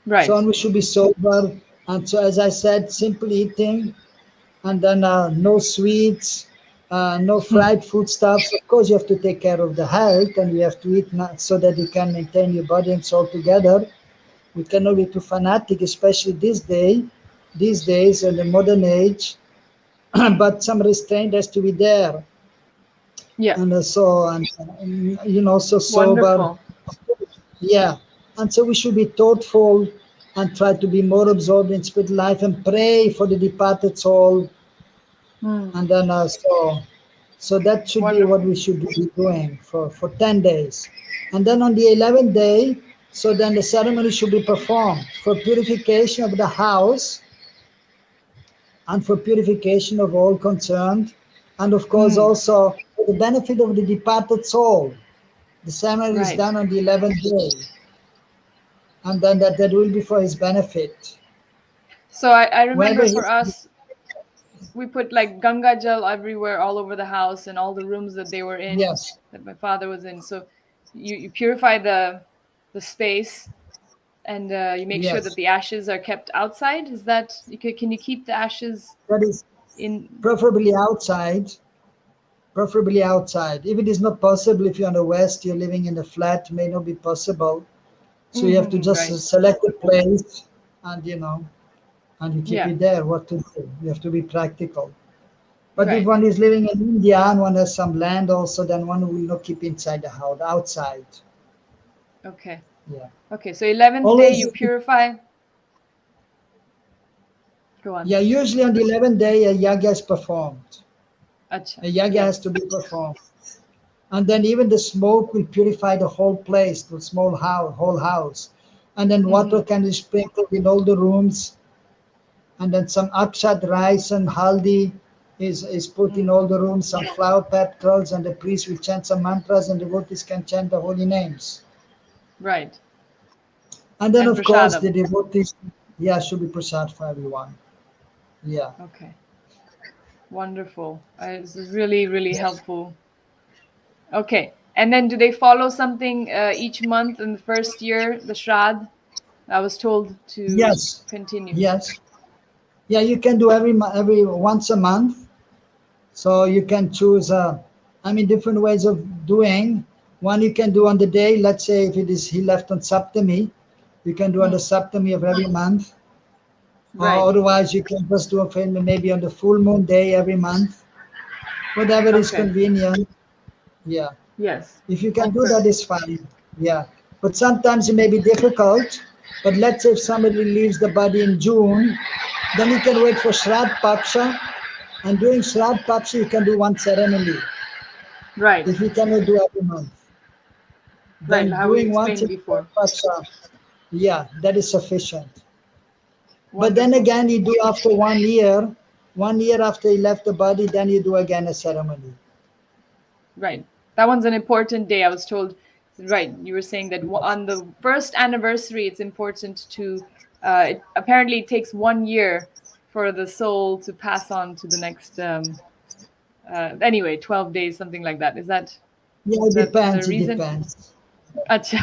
[SPEAKER 1] Right.
[SPEAKER 2] and we should be sober. And so, as I said, simple eating, and then no sweets, no fried foodstuffs. Of course, you have to take care of the health, and you have to eat so that you can maintain your body and soul together. We cannot be too fanatic, especially these days in the modern age. But some restraint has to be there,
[SPEAKER 1] Yeah.
[SPEAKER 2] and so sober.
[SPEAKER 1] Wonderful.
[SPEAKER 2] Yeah, and so we should be thoughtful and try to be more absorbed in spiritual life and pray for the departed soul. And then so that should be what
[SPEAKER 1] Wonderful.
[SPEAKER 2] we should be doing for 10 days. And then on the 11th day, so then the ceremony should be performed for purification of the house and for purification of all concerned. And of course, also for the benefit of the departed soul. The ceremony is
[SPEAKER 1] Right.
[SPEAKER 2] done on the 11th day. And then that will be for his benefit.
[SPEAKER 1] So I
[SPEAKER 2] Wherever
[SPEAKER 1] remember
[SPEAKER 2] he,
[SPEAKER 1] for us, we put like Ganga Jal everywhere, all over the house and all the rooms that they were in,
[SPEAKER 2] yes,
[SPEAKER 1] that my father was in. So you purify the space and you make sure that
[SPEAKER 2] yes,
[SPEAKER 1] the ashes are kept outside. Is that can you keep the ashes
[SPEAKER 2] that is
[SPEAKER 1] in?
[SPEAKER 2] preferably outside. Preferably outside. If it is not possible, if you're on the west, you're living in a flat, may not be possible. So you have to just
[SPEAKER 1] Right.
[SPEAKER 2] select a place and and you keep
[SPEAKER 1] Yeah.
[SPEAKER 2] it there. What to do? You have to be practical. But if
[SPEAKER 1] Right.
[SPEAKER 2] one is living in India and one has some land also, then one will not keep inside the house, outside.
[SPEAKER 1] Okay.
[SPEAKER 2] Yeah.
[SPEAKER 1] Okay. So 11th day
[SPEAKER 2] Always,
[SPEAKER 1] you purify. Go on.
[SPEAKER 2] yeah, usually on the 11th day, a yaga is performed.
[SPEAKER 1] Acha.
[SPEAKER 2] A yaga has to
[SPEAKER 1] Yes.
[SPEAKER 2] be performed. And then even the smoke will purify the whole place, the small house, whole house. And then water can be sprinkled in all the rooms. And then some akshat rice and haldi is put in all the rooms, some flower petals, and the priest will chant some mantras, and the devotees can chant the holy names.
[SPEAKER 1] Right.
[SPEAKER 2] And then,
[SPEAKER 1] And
[SPEAKER 2] of course, the
[SPEAKER 1] prasadam.
[SPEAKER 2] devotees, yeah, should be prasad for everyone. Yeah.
[SPEAKER 1] Okay. Wonderful. This is really, really
[SPEAKER 2] Yes.
[SPEAKER 1] helpful. Okay. And then do they follow something each month in the first year, the Shraadh? I was told to
[SPEAKER 2] Yes.
[SPEAKER 1] continue.
[SPEAKER 2] Yes. Yeah, you can do every once a month. So you can choose, different ways of doing. One you can do on the day. Let's say if it is he left on Saptami, you can do on the Saptami of every month. Or
[SPEAKER 1] Right.
[SPEAKER 2] otherwise, you can just do it maybe on the full moon day every month. Whatever is
[SPEAKER 1] Okay.
[SPEAKER 2] convenient. Yeah.
[SPEAKER 1] Yes.
[SPEAKER 2] If you can do
[SPEAKER 1] Okay.
[SPEAKER 2] that, is fine. Yeah. But sometimes it may be difficult. But let's say if somebody leaves the body in June, then you can wait for Shraddha Paksha. And during Shraddha Paksha, you can do one ceremony.
[SPEAKER 1] Right.
[SPEAKER 2] If you cannot do every month,
[SPEAKER 1] Right.
[SPEAKER 2] then
[SPEAKER 1] How we
[SPEAKER 2] doing once
[SPEAKER 1] explained
[SPEAKER 2] in
[SPEAKER 1] before.
[SPEAKER 2] Paksha, yeah, that is sufficient. But then
[SPEAKER 1] Wonderful.
[SPEAKER 2] again, you do after 1 year, 1 year after he left the body, then you do again a ceremony.
[SPEAKER 1] Right. That one's an important day. I was told, right, you were saying that on the first anniversary, it's important to, it apparently takes 1 year for the soul to pass on to the next, anyway, 12 days, something like that. Is that
[SPEAKER 2] Yeah, it
[SPEAKER 1] the
[SPEAKER 2] depends. It
[SPEAKER 1] reason?
[SPEAKER 2] depends.
[SPEAKER 1] Acha.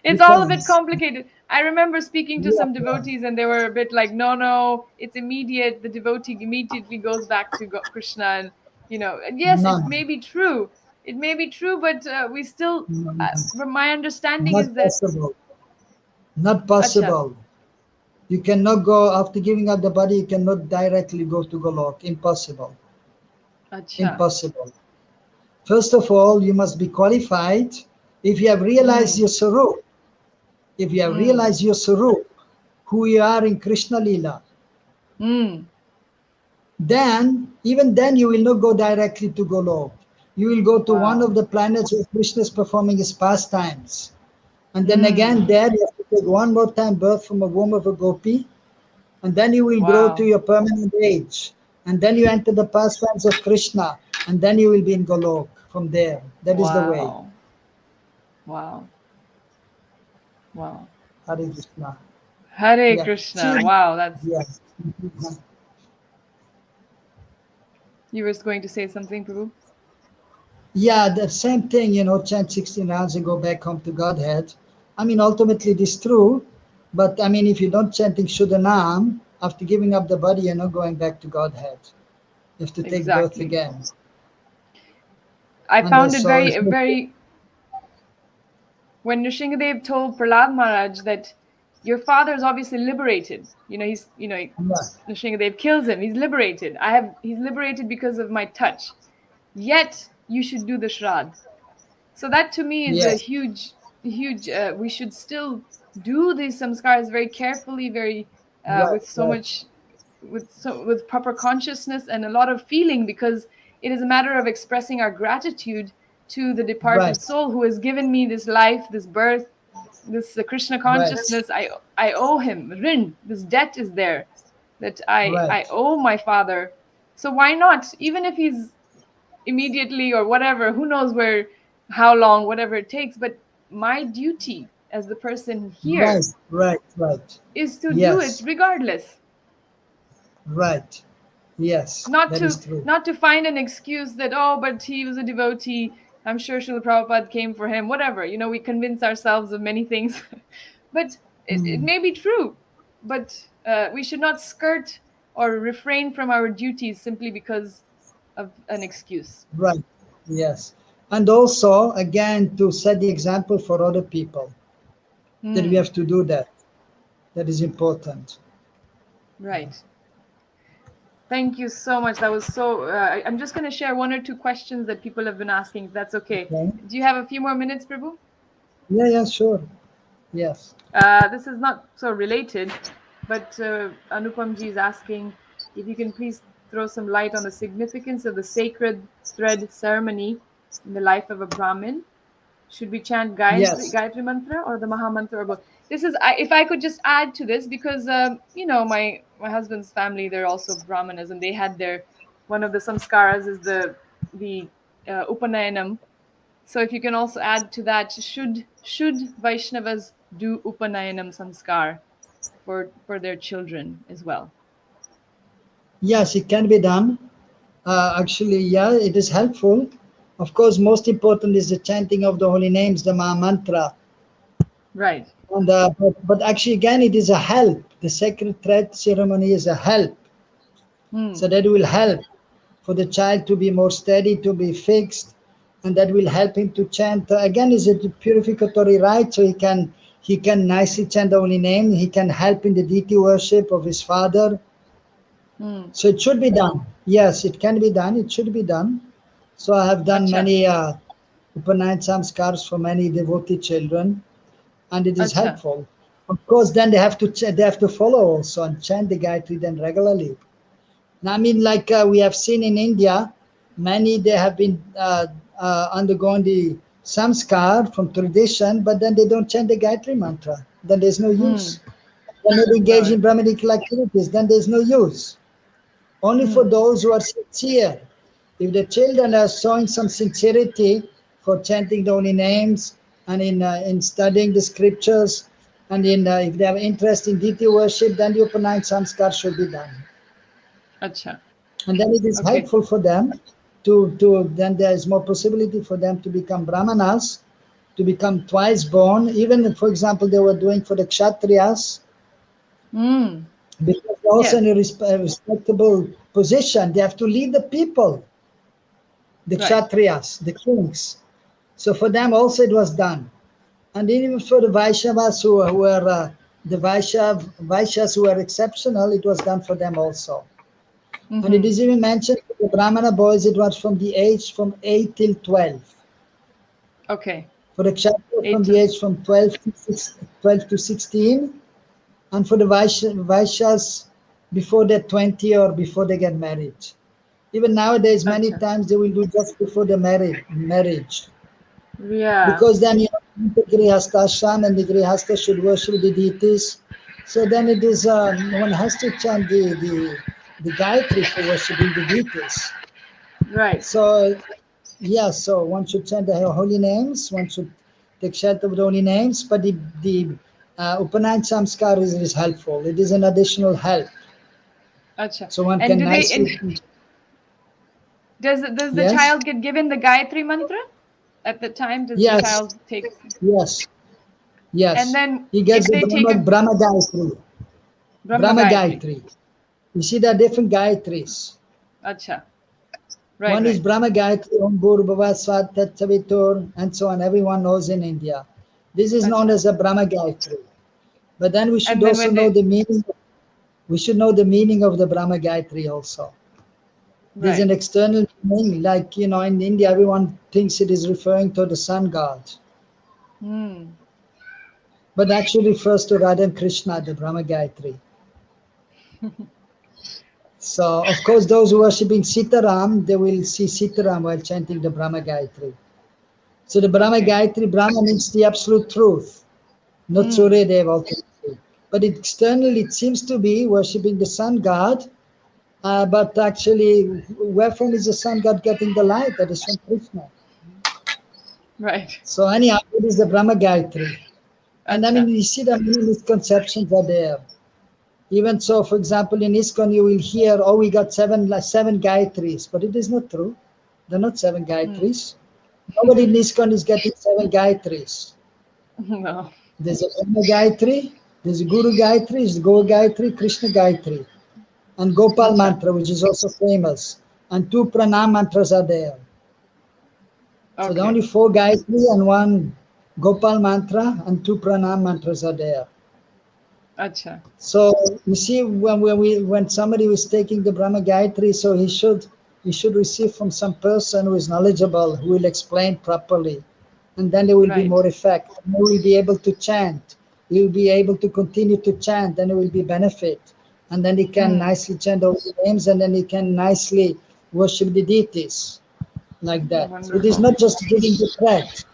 [SPEAKER 1] It's all a bit
[SPEAKER 2] Depends.
[SPEAKER 1] complicated. I remember speaking to
[SPEAKER 2] Yeah,
[SPEAKER 1] some
[SPEAKER 2] yeah.
[SPEAKER 1] devotees, and they were a bit like, no, it's immediate. The devotee immediately goes back to Krishna, and and yes, it
[SPEAKER 2] None.
[SPEAKER 1] may be true. It may be true, but we still,
[SPEAKER 2] None.
[SPEAKER 1] from my understanding, is
[SPEAKER 2] Not
[SPEAKER 1] that
[SPEAKER 2] possible. Not
[SPEAKER 1] acha,
[SPEAKER 2] possible. You cannot go after giving up the body. You cannot directly go to Golok. Impossible.
[SPEAKER 1] acha,
[SPEAKER 2] Impossible. First of all, you must be qualified. If you have realized
[SPEAKER 1] mm,
[SPEAKER 2] your Sarup, if you have
[SPEAKER 1] mm,
[SPEAKER 2] realized your Sarup, who you are in Krishna Lila,
[SPEAKER 1] mm.
[SPEAKER 2] then, even then, you will not go directly to Golok. You will go to one
[SPEAKER 1] Wow,
[SPEAKER 2] of the planets where Krishna is performing his pastimes. And then again,
[SPEAKER 1] mm,
[SPEAKER 2] there you have to take one more time birth from a womb of a gopi. And then you will grow to
[SPEAKER 1] wow,
[SPEAKER 2] your permanent age. And then you enter the pastimes of Krishna. And then you will be in Golok from there. That is the way.
[SPEAKER 1] wow, wow, wow.
[SPEAKER 2] Hare Krishna.
[SPEAKER 1] Hare
[SPEAKER 2] Yeah. See,
[SPEAKER 1] Krishna. Wow, that's.
[SPEAKER 2] yeah.
[SPEAKER 1] You were going to say something, Prabhu?
[SPEAKER 2] Yeah, the same thing, chant 16 rounds and go back home to Godhead. I mean, ultimately it is true, but I mean, if you don't chanting Shuddhanam, after giving up the body, you're not going back to Godhead. You have to take birth
[SPEAKER 1] Exactly.
[SPEAKER 2] again.
[SPEAKER 1] I
[SPEAKER 2] And
[SPEAKER 1] found it
[SPEAKER 2] so
[SPEAKER 1] very,
[SPEAKER 2] it's not,
[SPEAKER 1] very. When Nrsingadev told Prahlad Maharaj that your father is obviously liberated,
[SPEAKER 2] yeah,
[SPEAKER 1] Nrsingadev kills him. He's liberated. He's liberated because of my touch. Yet you should do the Shraadh. So that to me is a
[SPEAKER 2] yes,
[SPEAKER 1] huge, huge. We should still do these samskaras very carefully, very
[SPEAKER 2] right,
[SPEAKER 1] with so
[SPEAKER 2] right,
[SPEAKER 1] much, with proper consciousness and a lot of feeling, because it is a matter of expressing our gratitude to the departed
[SPEAKER 2] right,
[SPEAKER 1] soul who has given me this life, this birth, this Krishna
[SPEAKER 2] right,
[SPEAKER 1] consciousness. I owe him rin. This debt is there that I
[SPEAKER 2] right,
[SPEAKER 1] owe my father. So why not, even if he's immediately or whatever, who knows where, how long, whatever it takes, but my duty as the person
[SPEAKER 2] right,
[SPEAKER 1] here
[SPEAKER 2] right, right.
[SPEAKER 1] is to do it
[SPEAKER 2] Yes,
[SPEAKER 1] regardless,
[SPEAKER 2] right. Yes,
[SPEAKER 1] not
[SPEAKER 2] that
[SPEAKER 1] to
[SPEAKER 2] is true.
[SPEAKER 1] not to find an excuse that, oh, but he was a devotee, I'm sure Srila Prabhupada came for him, whatever, we convince ourselves of many things. But it
[SPEAKER 2] Mm,
[SPEAKER 1] may be true, but we should not skirt or refrain from our duties simply because of an excuse.
[SPEAKER 2] right, yes. And also, again, to set the example for other people, that we
[SPEAKER 1] Hmm.
[SPEAKER 2] have to do that. That is important.
[SPEAKER 1] Right. Thank you so much. That was so. I'm just going to share one or two questions that people have been asking, if that's okay.
[SPEAKER 2] Okay.
[SPEAKER 1] Do you have a few more minutes, Prabhu?
[SPEAKER 2] Yeah, yeah, sure. Yes.
[SPEAKER 1] This is not so related, but Anupamji is asking if you can please throw some light on the significance of the sacred thread ceremony in the life of a Brahmin. Should we chant
[SPEAKER 2] Yes.
[SPEAKER 1] Gayatri mantra or the Maha mantra or both? This is, if I could just add to this, because my husband's family, they're also Brahmanas, and they had their, one of the samskaras is the Upanayanam. So if you can also add to that, should Vaishnavas do Upanayanam samskar for their children as well?
[SPEAKER 2] Yes, it can be done. Actually, yeah, it is helpful. Of course, most important is the chanting of the holy names, the Maha Mantra.
[SPEAKER 1] Right.
[SPEAKER 2] And but actually, again, it is a help. The sacred thread ceremony is a help.
[SPEAKER 1] Hmm.
[SPEAKER 2] So that will help for the child to be more steady, to be fixed, and that will help him to chant. Again, is a purificatory rite, so he can nicely chant the holy name. He can help in the deity worship of his father.
[SPEAKER 1] Hmm.
[SPEAKER 2] So it should be done. Yes, it can be done. It should be done. So I have done
[SPEAKER 1] Acha.
[SPEAKER 2] many Upanayana Samskars for many devotee children, and it is
[SPEAKER 1] Acha.
[SPEAKER 2] helpful. Of course, then they have to follow also and chant the Gayatri then regularly. Now, I mean, like we have seen in India, many they have been undergoing the Samskar from tradition, but then they don't chant the Gayatri mantra. Then there's no
[SPEAKER 1] Hmm.
[SPEAKER 2] use. When they engage
[SPEAKER 1] No.
[SPEAKER 2] in Brahminical activities, then there's no use. only for those who are sincere. If the children are showing some sincerity for chanting the holy names and in studying the scriptures, and if they have interest in deity worship, then the Upanayana Samskar should be done.
[SPEAKER 1] Acha.
[SPEAKER 2] And then it is
[SPEAKER 1] Okay.
[SPEAKER 2] helpful for them then there is more possibility for them to become Brahmanas, to become twice born. Even, for example, they were doing for the Kshatriyas, because they're also in a respectable position. They have to lead the people, the Kshatriyas, the kings. So for them also it was done. And even for the Vaishnavas who were the Vaishyas who were exceptional, it was done for them also. And it is even mentioned for the Brahmana boys, it was from the age from 8 till 12.
[SPEAKER 1] Okay.
[SPEAKER 2] For the Kshatriya, from the age from 12 to 16. And for the Vaishyas, before they're 20 or before they get married. Even nowadays, many times they will do just before the marriage.
[SPEAKER 1] Yeah.
[SPEAKER 2] Because then, the Grihastha ashram and the Grihastha should worship the deities. So then it is, one has to chant the Gayatri for worshiping the deities.
[SPEAKER 1] Right.
[SPEAKER 2] So, yeah, so one should chant the holy names, one should take shelter of the holy names, but the Upanayana Samskar is helpful. It is an additional help.
[SPEAKER 1] Acha.
[SPEAKER 2] So one
[SPEAKER 1] And
[SPEAKER 2] can
[SPEAKER 1] do
[SPEAKER 2] nicely...
[SPEAKER 1] Does the child get given the Gayatri mantra at the time? Does the child take?
[SPEAKER 2] Yes.
[SPEAKER 1] And then
[SPEAKER 2] he gets
[SPEAKER 1] if they take
[SPEAKER 2] Brahma Gayatri. Brahma Gayatri. You see, there are different Gayatris.
[SPEAKER 1] Acha. Right.
[SPEAKER 2] One is Brahma Gayatri, Om Bhurabhuva Swat Tat Savitur, and so on. Everyone knows in India. This is known as a Brahma Gayatri. But then we should also know the meaning. We should know the meaning of the Brahma Gayatri also. There's an external meaning, like, in India, everyone thinks it is referring to the sun god. But actually refers to Radha and Krishna, the Brahma Gayatri. So, of course, those who are worshipping Sitaram, they will see Sitaram while chanting the Brahma Gayatri. So the Brahma Gayatri, Brahma means the absolute truth, not Surya Deva ultimately. But externally, it seems to be worshipping the sun god, but actually, wherefrom is the sun god getting the light? That is from Krishna.
[SPEAKER 1] Right.
[SPEAKER 2] So anyhow, it is the Brahma Gayatri. And I mean, you see the many misconceptions are there. Even so, for example, in ISKCON, you will hear, oh, we got seven Gayatris, but it is not true. They're not 7 Gayatris. Nobody in ISKCON is getting 7 Gayatris.
[SPEAKER 1] No.
[SPEAKER 2] There's a Brahma Gayatri, there's a Guru Gayatri, there's Go Gayatri, Krishna Gayatri, and Gopal mantra, which is also famous. And 2 Pranam mantras are there. So there are only 4 Gayatri and 1 Gopal mantra, and 2 Pranam mantras are there.
[SPEAKER 1] Acha.
[SPEAKER 2] So you see, when somebody is taking the Brahma Gayatri, so he should receive from some person who is knowledgeable, who will explain properly, and then there will be more effect. He will be able to chant. He will be able to continue to chant, and it will be benefit. And then he can nicely chant all the names, and then he can nicely worship the deities, like that.
[SPEAKER 1] Wonderful.
[SPEAKER 2] It is not just giving the threat.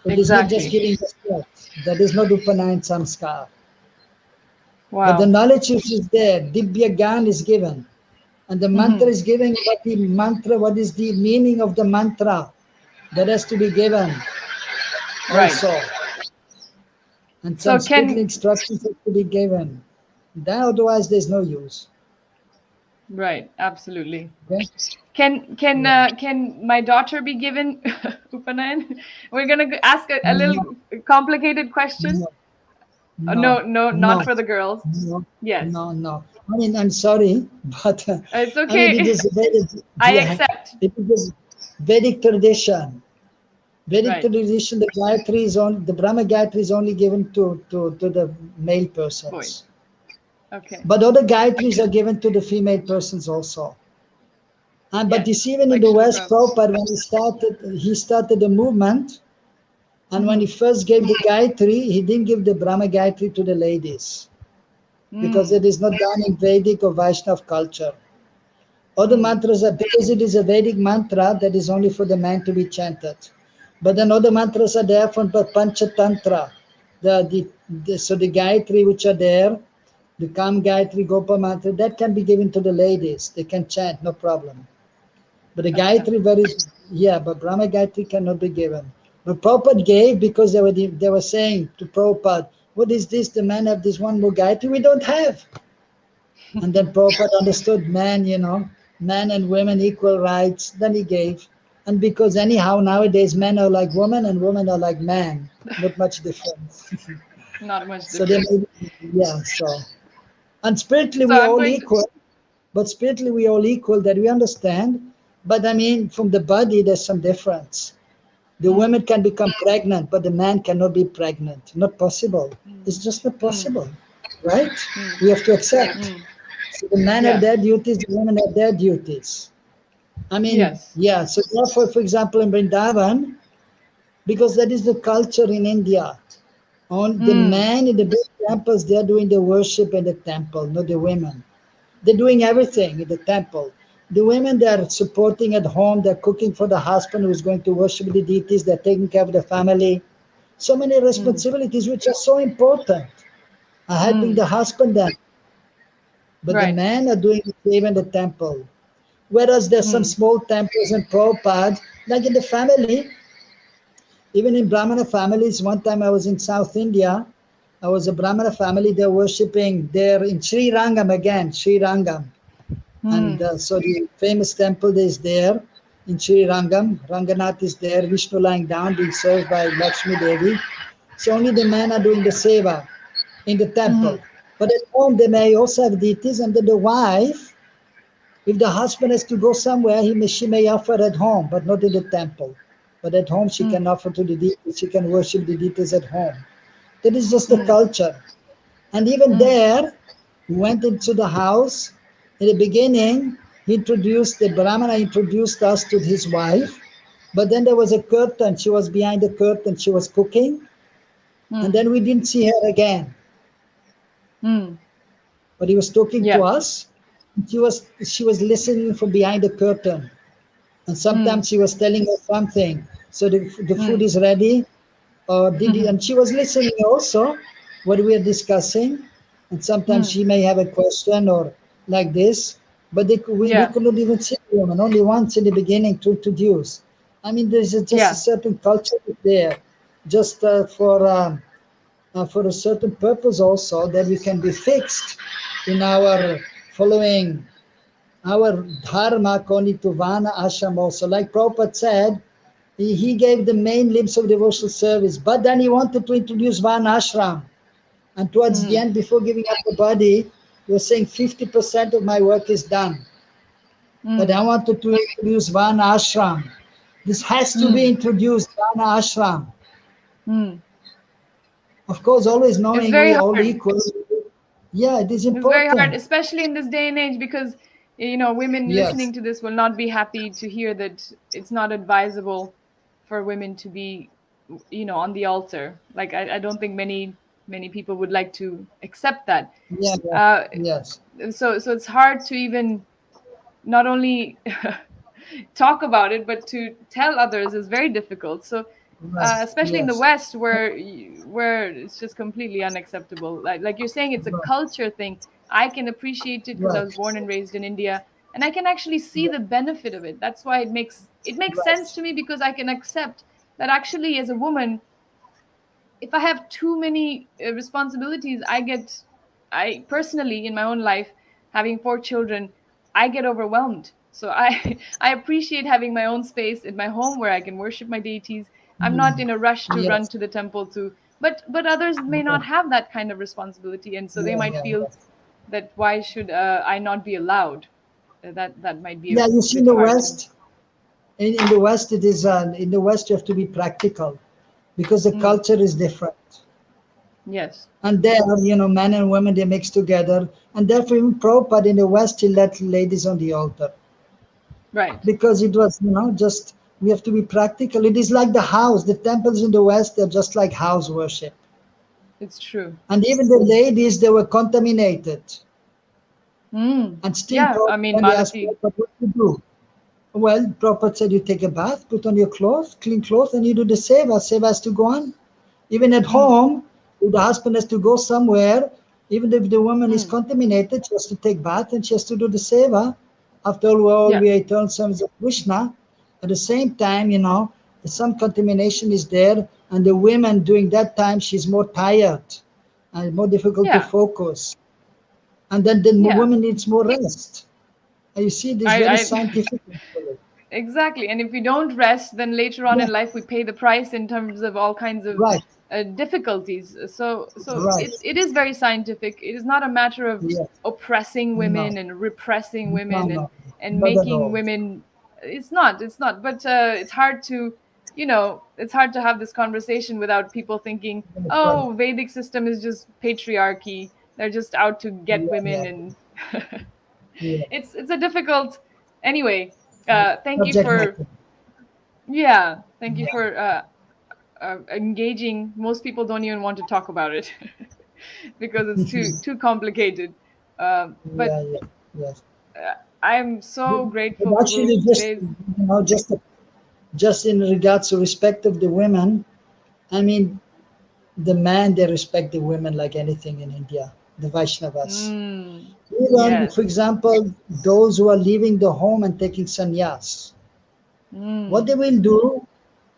[SPEAKER 2] It is not just giving the threat. That is not Upanayana Samskara.
[SPEAKER 1] Wow.
[SPEAKER 2] But the knowledge is there. Dibya Gyan is given. And the mantra is given, but what is the meaning of the mantra? That has to be given also. And some strictly instructions have to be given. Then otherwise there's no use.
[SPEAKER 1] Right, absolutely.
[SPEAKER 2] Okay?
[SPEAKER 1] Can my daughter be given Upanayan? We're gonna ask a little complicated question. No, not for the girls.
[SPEAKER 2] No,
[SPEAKER 1] yes.
[SPEAKER 2] No. I mean, I'm sorry, but
[SPEAKER 1] it's okay.
[SPEAKER 2] I mean, it is
[SPEAKER 1] I accept.
[SPEAKER 2] It is Vedic tradition. Vedic tradition, the Gayatri is the Brahma Gayatri is only given to the male persons.
[SPEAKER 1] Boys. Okay.
[SPEAKER 2] But other Gayatris are given to the female persons also. But you see, even in the West, Prabhupada, when he started the movement, and when he first gave the Gayatri, he didn't give the Brahma Gayatri to the ladies, because it is not done in Vedic or Vaishnava culture. Other mantras are, because it is a Vedic mantra, that is only for the man to be chanted. But then other mantras are there from Panchatantra. So the Gayatri which are there, The Kam Gayatri Gopa Mantra, that can be given to the ladies. They can chant, no problem. But the
[SPEAKER 1] Acha.
[SPEAKER 2] Gayatri, but Brahma Gayatri cannot be given. But Prabhupada gave because they were saying to Prabhupada, what is this? The man have this one more Gayatri we don't have. And then Prabhupada understood man and women equal rights. Then he gave. And because anyhow, nowadays men are like women and women are like man. Not much difference.
[SPEAKER 1] Not much
[SPEAKER 2] So they
[SPEAKER 1] difference.
[SPEAKER 2] so. And spiritually
[SPEAKER 1] So
[SPEAKER 2] we are
[SPEAKER 1] I'm
[SPEAKER 2] all
[SPEAKER 1] going to.
[SPEAKER 2] equal. But spiritually we are all equal, that we understand. But I mean, from the body, there's some difference. The woman can become pregnant, but the man cannot be pregnant. Not possible. It's just not possible, right? We have to accept. So the men have
[SPEAKER 1] Yeah.
[SPEAKER 2] their duties, the women have their duties. I mean,
[SPEAKER 1] Yes.
[SPEAKER 2] yeah. So therefore, for example, in Vrindavan, because that is the culture in India. On the men in the big temples, they are doing the worship in the temple, not the women. They're doing everything in the temple. The women, they're supporting at home, they're cooking for the husband who's going to worship the deities, they're taking care of the family. So many responsibilities which are so important are helping the husband then. But the
[SPEAKER 1] Right.
[SPEAKER 2] men are doing the same in the temple. Whereas there's some small temples in Prabhupada, like in the family, even in Brahmana families. One time I was in South India, I was a Brahmana family, they're worshipping there in Sri Rangam again, Sri Rangam. And so the famous temple is there in Sri Rangam. Ranganath is there, Vishnu lying down, being served by Lakshmi Devi. So only the men are doing the seva in the temple. But at home, they may also have deities, and then the wife, if the husband has to go somewhere, she may offer at home, but not in the temple. But at home, she can offer to the deities, she can worship the deities at home. That is just the culture. And even there, we went into the house. In the beginning, the Brahmana introduced us to his wife, but then there was a curtain. She was behind the curtain, she was cooking, and then we didn't see her again. But he was talking to
[SPEAKER 1] Yeah.
[SPEAKER 2] us. She was listening from behind the curtain. And sometimes she was telling us something. So the food is ready, or and she was listening also what we are discussing. And sometimes she may have a question or like this, but we
[SPEAKER 1] Yeah.
[SPEAKER 2] could not even see the woman, only once in the beginning to introduce. I mean, there's just a
[SPEAKER 1] Yeah.
[SPEAKER 2] certain culture there, just for a certain purpose also, that we can be fixed in our following our dharma according to Vana Ashram also. Like Prabhupada said, he gave the main limbs of devotional service, but then he wanted to introduce Vana Ashram. And towards the end, before giving up the body, he was saying 50% of my work is done. But I wanted to introduce Vana Ashram. This has to be introduced, Vana Ashram. Of course, always
[SPEAKER 1] It's
[SPEAKER 2] knowing
[SPEAKER 1] very
[SPEAKER 2] we are all
[SPEAKER 1] hard.
[SPEAKER 2] equal. Yeah, it is
[SPEAKER 1] It's very hard,
[SPEAKER 2] important.
[SPEAKER 1] especially in this day and age, because women
[SPEAKER 2] Yes.
[SPEAKER 1] listening to this will not be happy to hear that it's not advisable for women to be, on the altar. Like I don't think many people would like to accept that.
[SPEAKER 2] Yeah, yeah.
[SPEAKER 1] Uh,
[SPEAKER 2] Yes.
[SPEAKER 1] so it's hard to even not only talk about it, but to tell others is very difficult. So
[SPEAKER 2] Right.
[SPEAKER 1] especially in the
[SPEAKER 2] Yes.
[SPEAKER 1] West, where it's just completely unacceptable. Like you're saying, it's a
[SPEAKER 2] Right.
[SPEAKER 1] culture thing. I can appreciate it because I was
[SPEAKER 2] Right.
[SPEAKER 1] born and raised in India, and I can actually see the benefit of it. That's why it makes sense
[SPEAKER 2] Right.
[SPEAKER 1] to me, because I can accept that actually as a woman, if I have too many responsibilities, I personally in my own life, having 4 children, I get overwhelmed. So I I appreciate having my own space in my home where I can worship my deities. I'm not in a rush to run
[SPEAKER 2] Yes.
[SPEAKER 1] to the temple to, but others may
[SPEAKER 2] Yeah.
[SPEAKER 1] not have that kind of responsibility, and so they
[SPEAKER 2] Yeah.
[SPEAKER 1] might
[SPEAKER 2] Yeah.
[SPEAKER 1] feel
[SPEAKER 2] Yes.
[SPEAKER 1] that why should I not be allowed? That might be a
[SPEAKER 2] Yeah. You see, in
[SPEAKER 1] bit
[SPEAKER 2] the
[SPEAKER 1] hard to.
[SPEAKER 2] West, in the West, it is in the West you have to be practical because the
[SPEAKER 1] Mm,
[SPEAKER 2] culture is different.
[SPEAKER 1] yes.
[SPEAKER 2] And there, men and women they mix together, and therefore even Prabhupada in the West he let ladies on the altar
[SPEAKER 1] Right.
[SPEAKER 2] because it was, just we have to be practical. It is like the house. The temples in the West they're just like house worship,
[SPEAKER 1] It's true.
[SPEAKER 2] and even the ladies they were contaminated. And still,
[SPEAKER 1] Yeah. I mean,
[SPEAKER 2] when they asked
[SPEAKER 1] Malati.
[SPEAKER 2] Prabhupada what to do, well, Prabhupada said you take a bath, put on your clothes, clean clothes, and you do the seva. Seva has to go on. Even at home, if the husband has to go somewhere, Even if the woman is contaminated, she has to take bath and she has to do the seva. After all,
[SPEAKER 1] Yeah.
[SPEAKER 2] we are eternal servants of Krishna. At the same time, some contamination is there, and the women during that time she's more tired and more difficult to
[SPEAKER 1] Yeah.
[SPEAKER 2] focus, and then the
[SPEAKER 1] Yeah.
[SPEAKER 2] woman needs more rest. And you see, this very
[SPEAKER 1] I
[SPEAKER 2] scientific.
[SPEAKER 1] exactly. And if we don't rest, then later on
[SPEAKER 2] Yeah,
[SPEAKER 1] in life we pay the price in terms of all kinds of
[SPEAKER 2] right,
[SPEAKER 1] difficulties. So
[SPEAKER 2] right.
[SPEAKER 1] it is very scientific. It is not a matter of
[SPEAKER 2] Yes,
[SPEAKER 1] oppressing
[SPEAKER 2] no,
[SPEAKER 1] women and repressing
[SPEAKER 2] no,
[SPEAKER 1] women
[SPEAKER 2] no,
[SPEAKER 1] and
[SPEAKER 2] not at
[SPEAKER 1] making
[SPEAKER 2] all.
[SPEAKER 1] women. It's not. But it's hard to, it's hard to have this conversation without people thinking,
[SPEAKER 2] Right.
[SPEAKER 1] oh, Vedic system is just patriarchy. They're just out to get
[SPEAKER 2] Yeah,
[SPEAKER 1] women
[SPEAKER 2] yeah,
[SPEAKER 1] and
[SPEAKER 2] yeah.
[SPEAKER 1] it's a difficult. Anyway, thank you
[SPEAKER 2] Subject
[SPEAKER 1] for,
[SPEAKER 2] matter.
[SPEAKER 1] yeah, thank you
[SPEAKER 2] Yeah,
[SPEAKER 1] for engaging. Most people don't even want to talk about it because it's too complicated. But
[SPEAKER 2] yeah, yeah, yes.
[SPEAKER 1] I'm so
[SPEAKER 2] But
[SPEAKER 1] grateful,
[SPEAKER 2] actually,
[SPEAKER 1] Prabhu. Today's
[SPEAKER 2] just in regards to respect of the women, I mean, the man, they respect the women like anything in India, the Vaishnavas. Even, for
[SPEAKER 1] yes.
[SPEAKER 2] example, those who are leaving the home and taking sannyas, what they
[SPEAKER 1] Mm.
[SPEAKER 2] will do,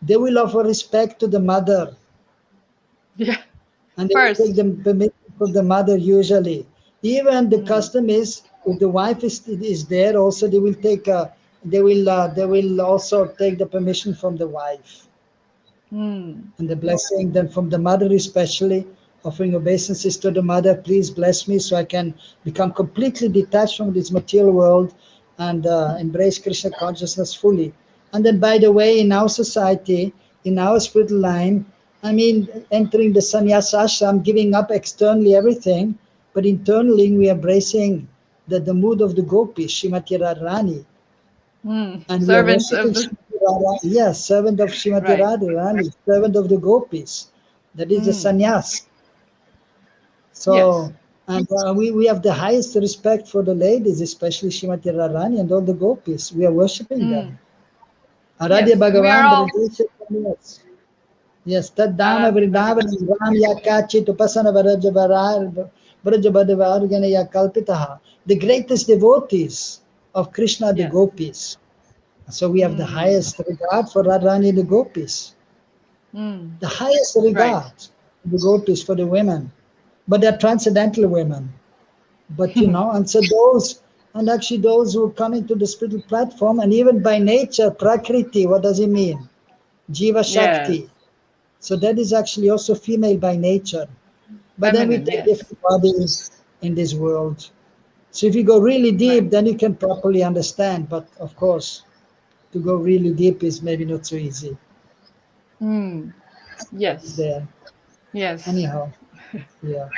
[SPEAKER 2] they will offer respect to the mother,
[SPEAKER 1] Yeah.
[SPEAKER 2] and they will take
[SPEAKER 1] First.
[SPEAKER 2] the permission from the mother usually. Even the
[SPEAKER 1] Mm.
[SPEAKER 2] custom is, if the wife is there, also they will they will also take the permission from the wife
[SPEAKER 1] Mm.
[SPEAKER 2] and the blessing. Then from the mother especially, offering obeisances to the mother, please bless me so I can become completely detached from this material world and embrace Krishna consciousness fully. And then, by the way, in our society, in our spiritual line, I mean, entering the sannyasa ashram, giving up externally everything, but internally we are embracing the mood of the gopis, Srimati Radharani,
[SPEAKER 1] Mm.
[SPEAKER 2] and we are
[SPEAKER 1] Servants of
[SPEAKER 2] worshipping
[SPEAKER 1] the,
[SPEAKER 2] Srimati Radha, yes, servant of Srimati
[SPEAKER 1] right.
[SPEAKER 2] Radharani, servant of the gopis. That is the
[SPEAKER 1] Mm.
[SPEAKER 2] sannyas.
[SPEAKER 1] Yes.
[SPEAKER 2] So, and we have the highest respect for the ladies, especially Srimati Radharani and all the gopis. We are worshipping them.
[SPEAKER 1] Mm.
[SPEAKER 2] Aradhya
[SPEAKER 1] Yes. And we are
[SPEAKER 2] Bhagavan,
[SPEAKER 1] all.
[SPEAKER 2] Radhesha Yes. Yes, Taddama
[SPEAKER 1] Aradhya
[SPEAKER 2] Vrindavan
[SPEAKER 1] Bhagavan.
[SPEAKER 2] Ram Yakachit Upasana Vrajabhadvargana Kalpitaha. The greatest devotees of Krishna, the
[SPEAKER 1] Yes.
[SPEAKER 2] gopis. So we have the
[SPEAKER 1] Mm.
[SPEAKER 2] highest regard for Radharani, the gopis.
[SPEAKER 1] Mm.
[SPEAKER 2] The highest
[SPEAKER 1] Right.
[SPEAKER 2] regard, the gopis for the women. But they're transcendental women. But and so those, and actually those who come into the spiritual platform, and even by nature, Prakriti, what does it mean? Jiva
[SPEAKER 1] Yes.
[SPEAKER 2] Shakti. So that is actually also female by nature. But then we
[SPEAKER 1] Feminine.
[SPEAKER 2] take
[SPEAKER 1] Yes.
[SPEAKER 2] different bodies in this world. So if you go really
[SPEAKER 1] Right.
[SPEAKER 2] deep, then you can properly understand. But of course, to go really deep is maybe not so easy.
[SPEAKER 1] Mm.
[SPEAKER 2] That is
[SPEAKER 1] Yes.
[SPEAKER 2] there.
[SPEAKER 1] Yes.
[SPEAKER 2] Anyhow, yeah.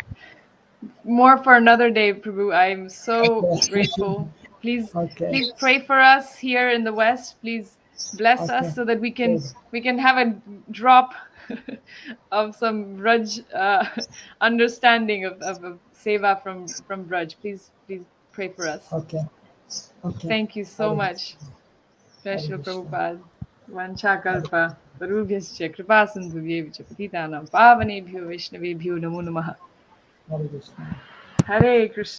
[SPEAKER 1] More for another day, Prabhu. I'm so
[SPEAKER 2] Okay.
[SPEAKER 1] grateful. Please,
[SPEAKER 2] Okay.
[SPEAKER 1] please pray for us here in the West. Please bless us
[SPEAKER 2] Okay.
[SPEAKER 1] so that we can
[SPEAKER 2] Good.
[SPEAKER 1] we can have a drop of some Braj understanding of seva from Braj. Please pray for us.
[SPEAKER 2] Okay. Okay.
[SPEAKER 1] Thank you so
[SPEAKER 2] Hare
[SPEAKER 1] much,
[SPEAKER 2] Hare
[SPEAKER 1] Vaishnava
[SPEAKER 2] Krishna.
[SPEAKER 1] Prabhupada.
[SPEAKER 2] Hare
[SPEAKER 1] Vanchakalpa tarubhyascha kripa sindhubhyevicha patitanam pavanebhyo Vaishnavebhyo namo namaha.
[SPEAKER 2] Hare Krishna.
[SPEAKER 1] Hare Krishna.